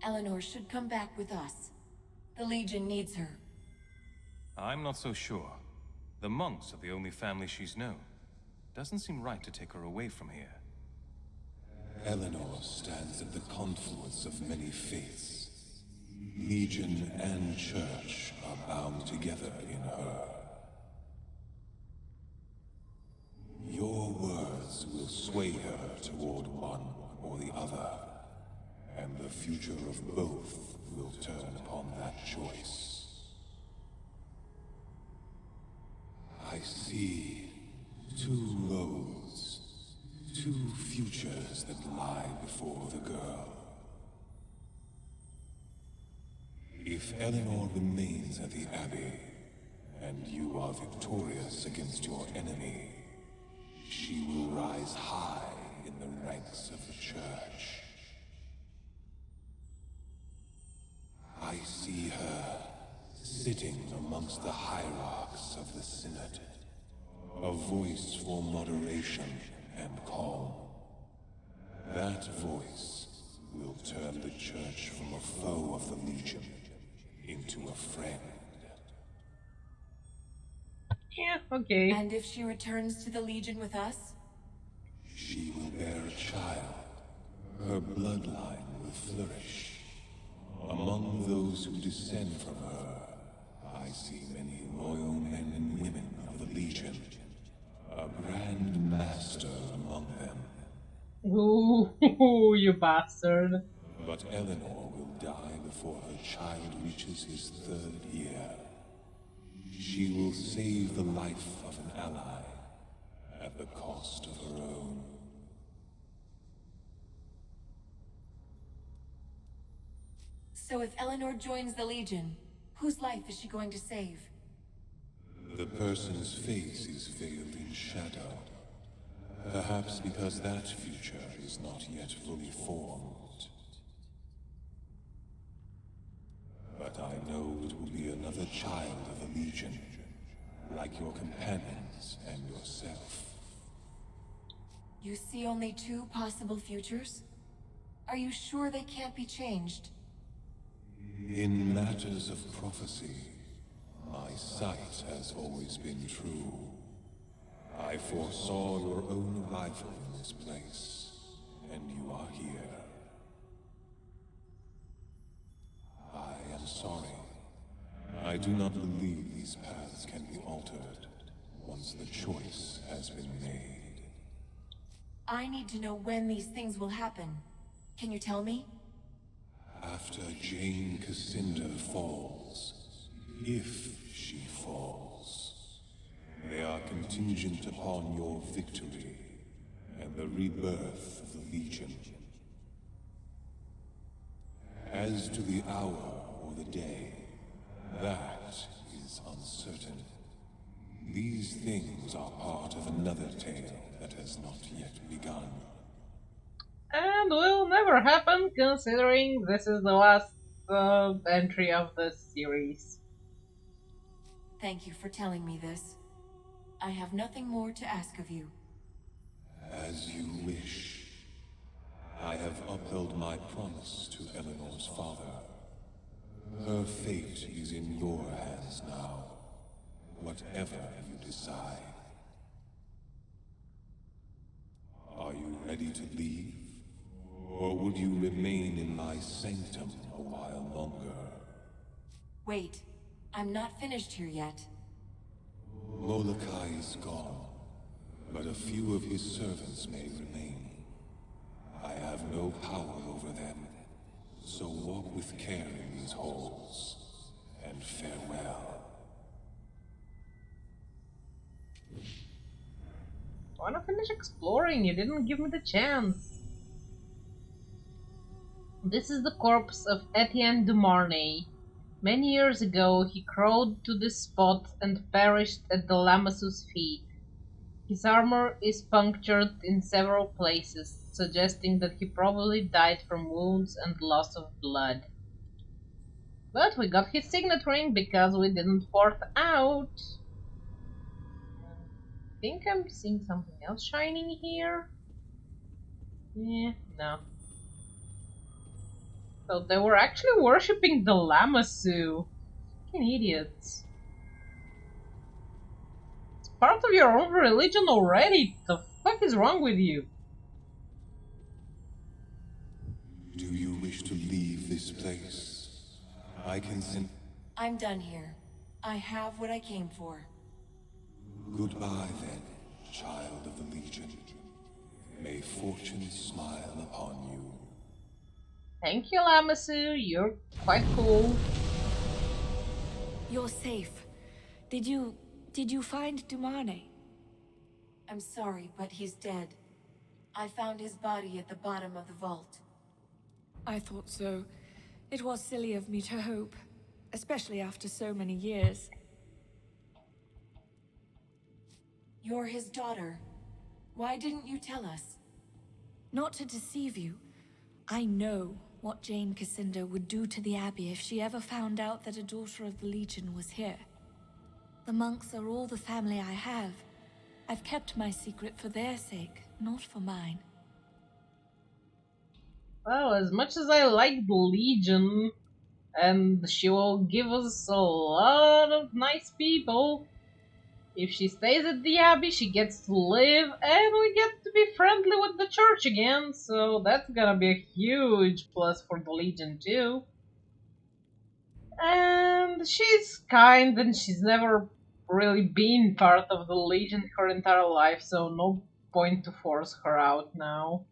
Eleanor should come back with us. The Legion needs her. I'm not so sure. The monks are the only family she's known. Doesn't seem right to take her away from here. Eleanor stands at the confluence of many faiths. Legion and Church are bound together in her. Your words will sway her toward one or the other, and the future of both will turn upon that choice. I see two roads, two futures that lie before the girl. If Eleanor remains at the Abbey, and you are victorious against your enemy, she will rise high in the ranks of the Church. I see her sitting amongst the hierarchs of the Synod. A voice for moderation and calm. That voice will turn the Church from a foe of the Legion into a friend. Yeah, okay. And if she returns to the Legion with us? She will bear a child. Her bloodline will flourish. Among those who descend from her, I see many loyal men and women of the Legion. A Grand Master among them. Ooh, you bastard. But Eleanor will die before her child reaches his 3rd year. She will save the life of an ally at the cost of her own. So if Eleanor joins the Legion, whose life is she going to save? The person's face is veiled in shadow. Perhaps because that future is not yet fully formed. But I know it will be another child of the Legion, like your companions and yourself. You see only 2 possible futures? Are you sure they can't be changed? In matters of prophecy, my sight has always been true. I foresaw your own arrival in this place, and you are here. I am sorry. I do not believe these paths can be altered once the choice has been made. I need to know when these things will happen. Can you tell me? After Jane Cassinda falls, if she falls, they are contingent upon your victory and the rebirth of the Legion. As to the hour or the day, that is uncertain. These things are part of another tale that has not yet begun. And will never happen, considering this is the last entry of the series. Thank you for telling me this. I have nothing more to ask of you. As you wish. I have upheld my promise to Eleanor's father. Her fate is in your hands now. Whatever you decide. Are you ready to leave? Or would you remain in my sanctum a while longer? Wait, I'm not finished here yet. Molokai is gone, but a few of his servants may remain. I have no power over them, so walk with care in these halls, and farewell. I wanna finish exploring, you didn't give me the chance. This is the corpse of Etienne de Marnay. Many years ago, he crawled to this spot and perished at the Lamassus' feet. His armor is punctured in several places, suggesting that he probably died from wounds and loss of blood. But we got his signet ring because we didn't port out. I think I'm seeing something else shining here. No. So they were actually worshipping the Lamassu. Fucking idiots. It's part of your own religion already. The fuck is wrong with you? Do you wish to leave this place? I can send... I'm done here. I have what I came for. Goodbye then, child of the Legion. May fortune smile upon you. Thank you, Lamassu. You're quite cool. You're safe. Did you find Dumane? I'm sorry, but he's dead. I found his body at the bottom of the vault. I thought so. It was silly of me to hope, especially after so many years. You're his daughter. Why didn't you tell us? Not to deceive you. I know what Jane Cassinda would do to the Abbey if she ever found out that a daughter of the Legion was here. The monks are all the family I have. I've kept my secret for their sake, not for mine. Well, as much as I like the Legion, and she will give us a lot of nice people, if she stays at the Abbey, she gets to live, and we get to be friendly with the Church again, so that's gonna be a huge plus for the Legion too. And she's kind, and she's never really been part of the Legion her entire life, so no point to force her out now.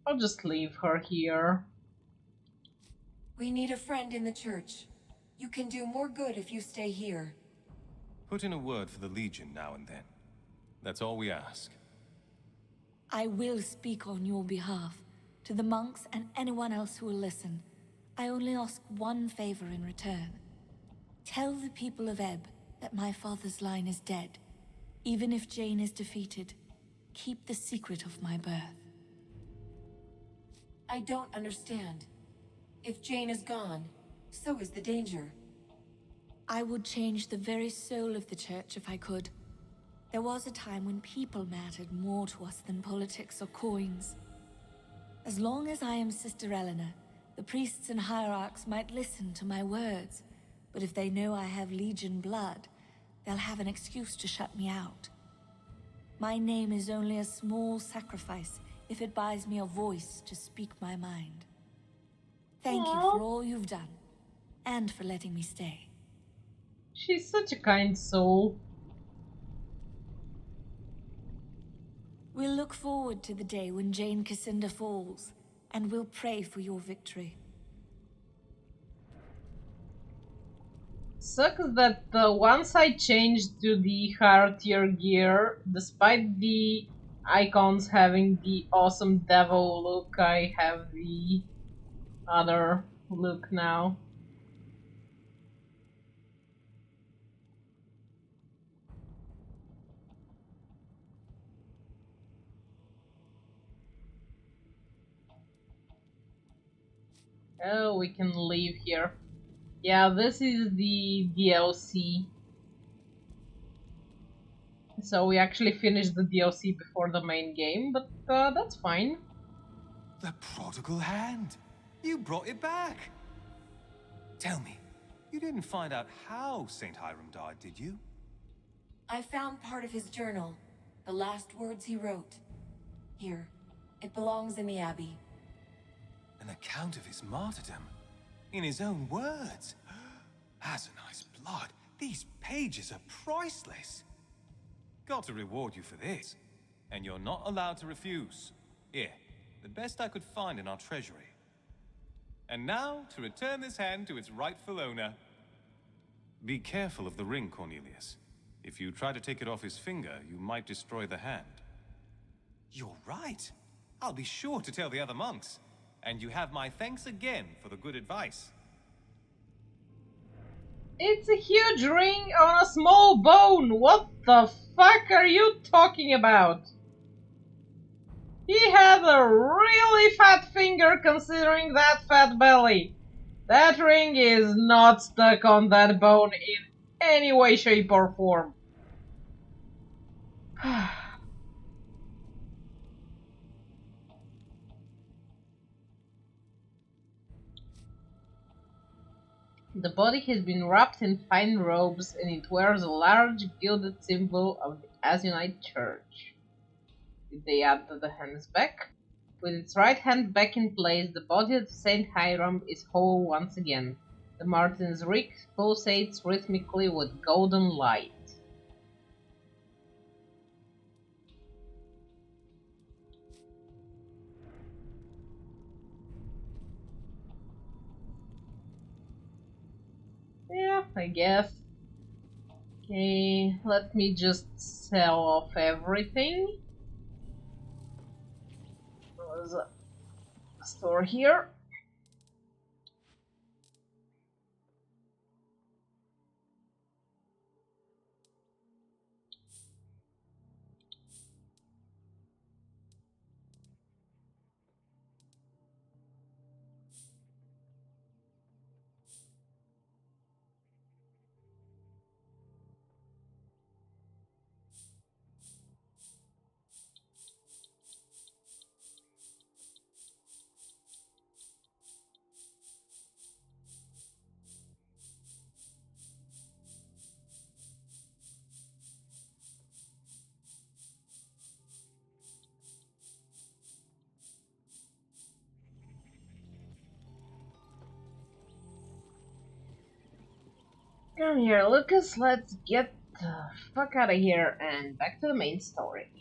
I'll just leave her here. We need a friend in the church. You can do more good if you stay here. Put in a word for the Legion now and then. That's all we ask. I will speak on your behalf, to the monks and anyone else who will listen. I only ask one favor in return. Tell the people of Ebb that my father's line is dead. Even if Jane is defeated, keep the secret of my birth. I don't understand. If Jane is gone, so is the danger. I would change the very soul of the church if I could. There was a time when people mattered more to us than politics or coins. As long as I am Sister Eleanor, the priests and hierarchs might listen to my words, but if they know I have Legion blood, they'll have an excuse to shut me out. My name is only a small sacrifice if it buys me a voice to speak my mind. Thank you for all you've done, and for letting me stay. She's such a kind soul. We'll look forward to the day when Jane Cassinda falls, and we'll pray for your victory. Sucks that once I changed to the higher tier gear, despite the icons having the awesome devil look, I have the other look now. Oh, we can leave here. Yeah, this is the DLC. So we actually finished the DLC before the main game, but that's fine. The prodigal hand! You brought it back! Tell me, you didn't find out how St. Hiram died, did you? I found part of his journal, the last words he wrote. Here, it belongs in the Abbey. An account of his martyrdom? In his own words? Azanite's blood, these pages are priceless! Got to reward you for this. And you're not allowed to refuse. Here, the best I could find in our treasury. And now, to return this hand to its rightful owner. Be careful of the ring, Cornelius. If you try to take it off his finger, you might destroy the hand. You're right. I'll be sure to tell the other monks. And you have my thanks again for the good advice. It's a huge ring on a small bone! What the fuck are you talking about? He had a really fat finger considering that fat belly. That ring is not stuck on that bone in any way, shape or form. The body has been wrapped in fine robes and it wears a large gilded symbol of the Azunite Church. Did they add the hands back? With its right hand back in place, the body of Saint Hiram is whole once again. The Martin's Rick pulsates rhythmically with golden light. Yeah, I guess. Okay, let me just sell off everything. There's a store here. Come here, Lucas, let's get the fuck out of here and back to the main story.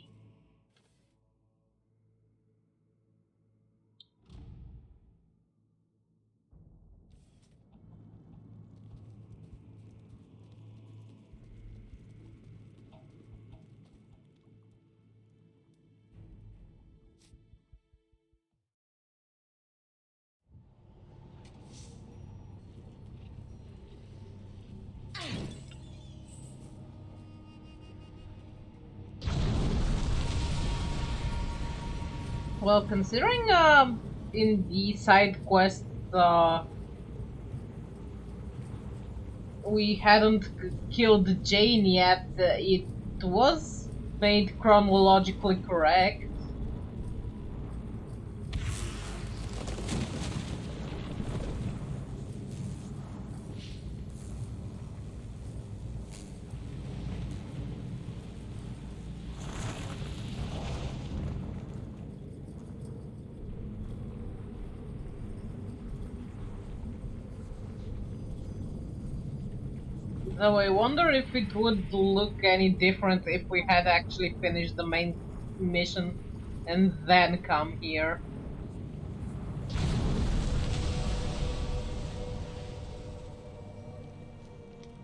Well, considering in the side quest we hadn't killed Jane yet, it was made chronologically correct. Though I wonder if it would look any different if we had actually finished the main mission and then come here.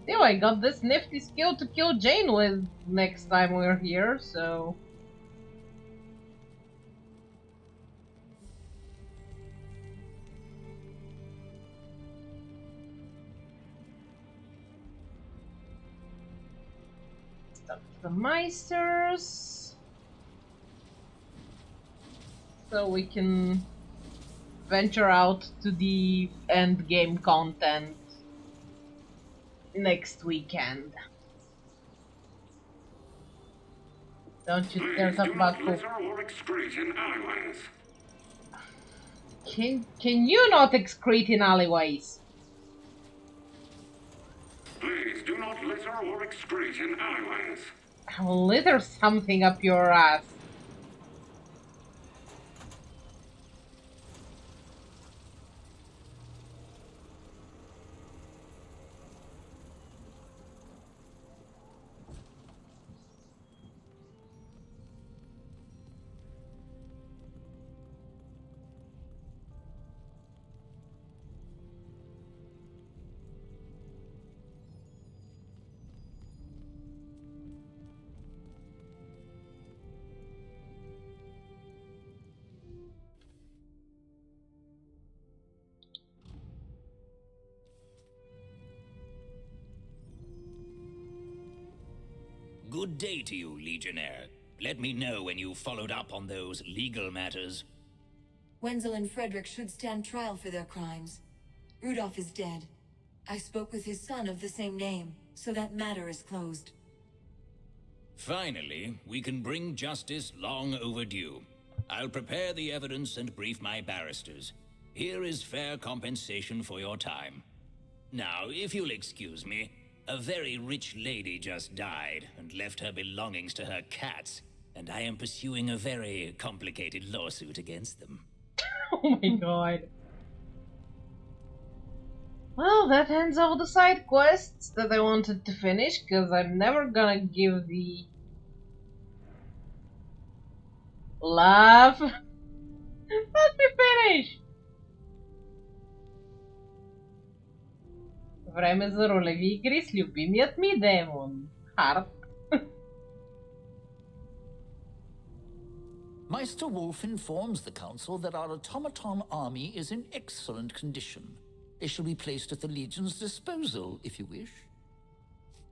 Still, I got this nifty skill to kill Jane with next time we're here, so... the Meisters, so we can venture out to the end game content next weekend. Don't you dare talk about poop. Can you not excrete in alleyways? Please do not litter or excrete in alleyways. I'll litter something up your ass. Good day to you, Legionnaire. Let me know when you've followed up on those legal matters. Wenzel and Frederick should stand trial for their crimes. Rudolph is dead. I spoke with his son of the same name, so that matter is closed. Finally, we can bring justice long overdue. I'll prepare the evidence and brief my barristers. Here is fair compensation for your time. Now, if you'll excuse me, a very rich lady just died and left her belongings to her cats, and I am pursuing a very complicated lawsuit against them. Oh my god. Well, that ends all the side quests that I wanted to finish, because I'm never gonna give the... Love! Let me finish! Време за ролеви игри с любимият ми демон. Харт. Meister Wolf informs the Council that our automaton army is in excellent condition. They shall be placed at the Legion's disposal, if you wish.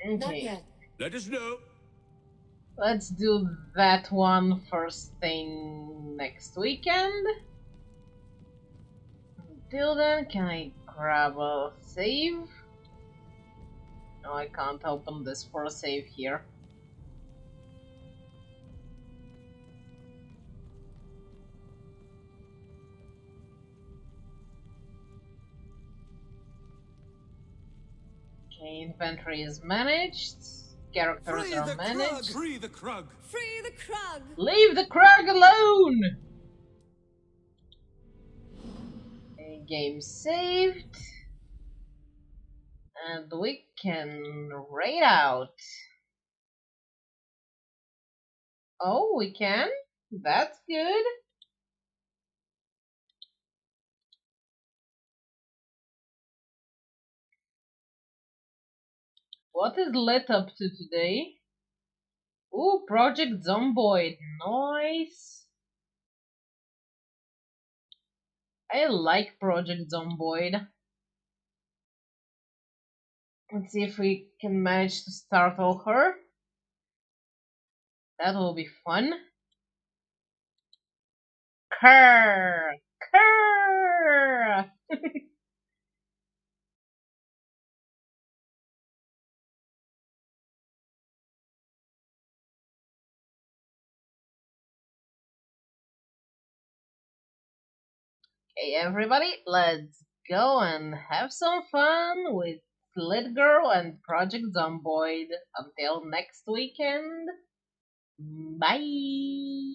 Okay. Not yet. Let us know. Let's do that one first thing next weekend. Until then, can I grab a save? No, I can't open this for a save here. Okay, inventory is managed. Characters are managed. Free the Krug! Free the Krug! Leave the Krug alone! Okay, game saved. And we can raid out. Oh, we can? That's good. What is lit up to today? Ooh, Project Zomboid. Nice. I like Project Zomboid. Let's see if we can manage to startle her. That will be fun. Krrr! Krrr! Okay, everybody, let's go and have some fun with Slit Girl and Project Zomboid. Until next weekend, bye!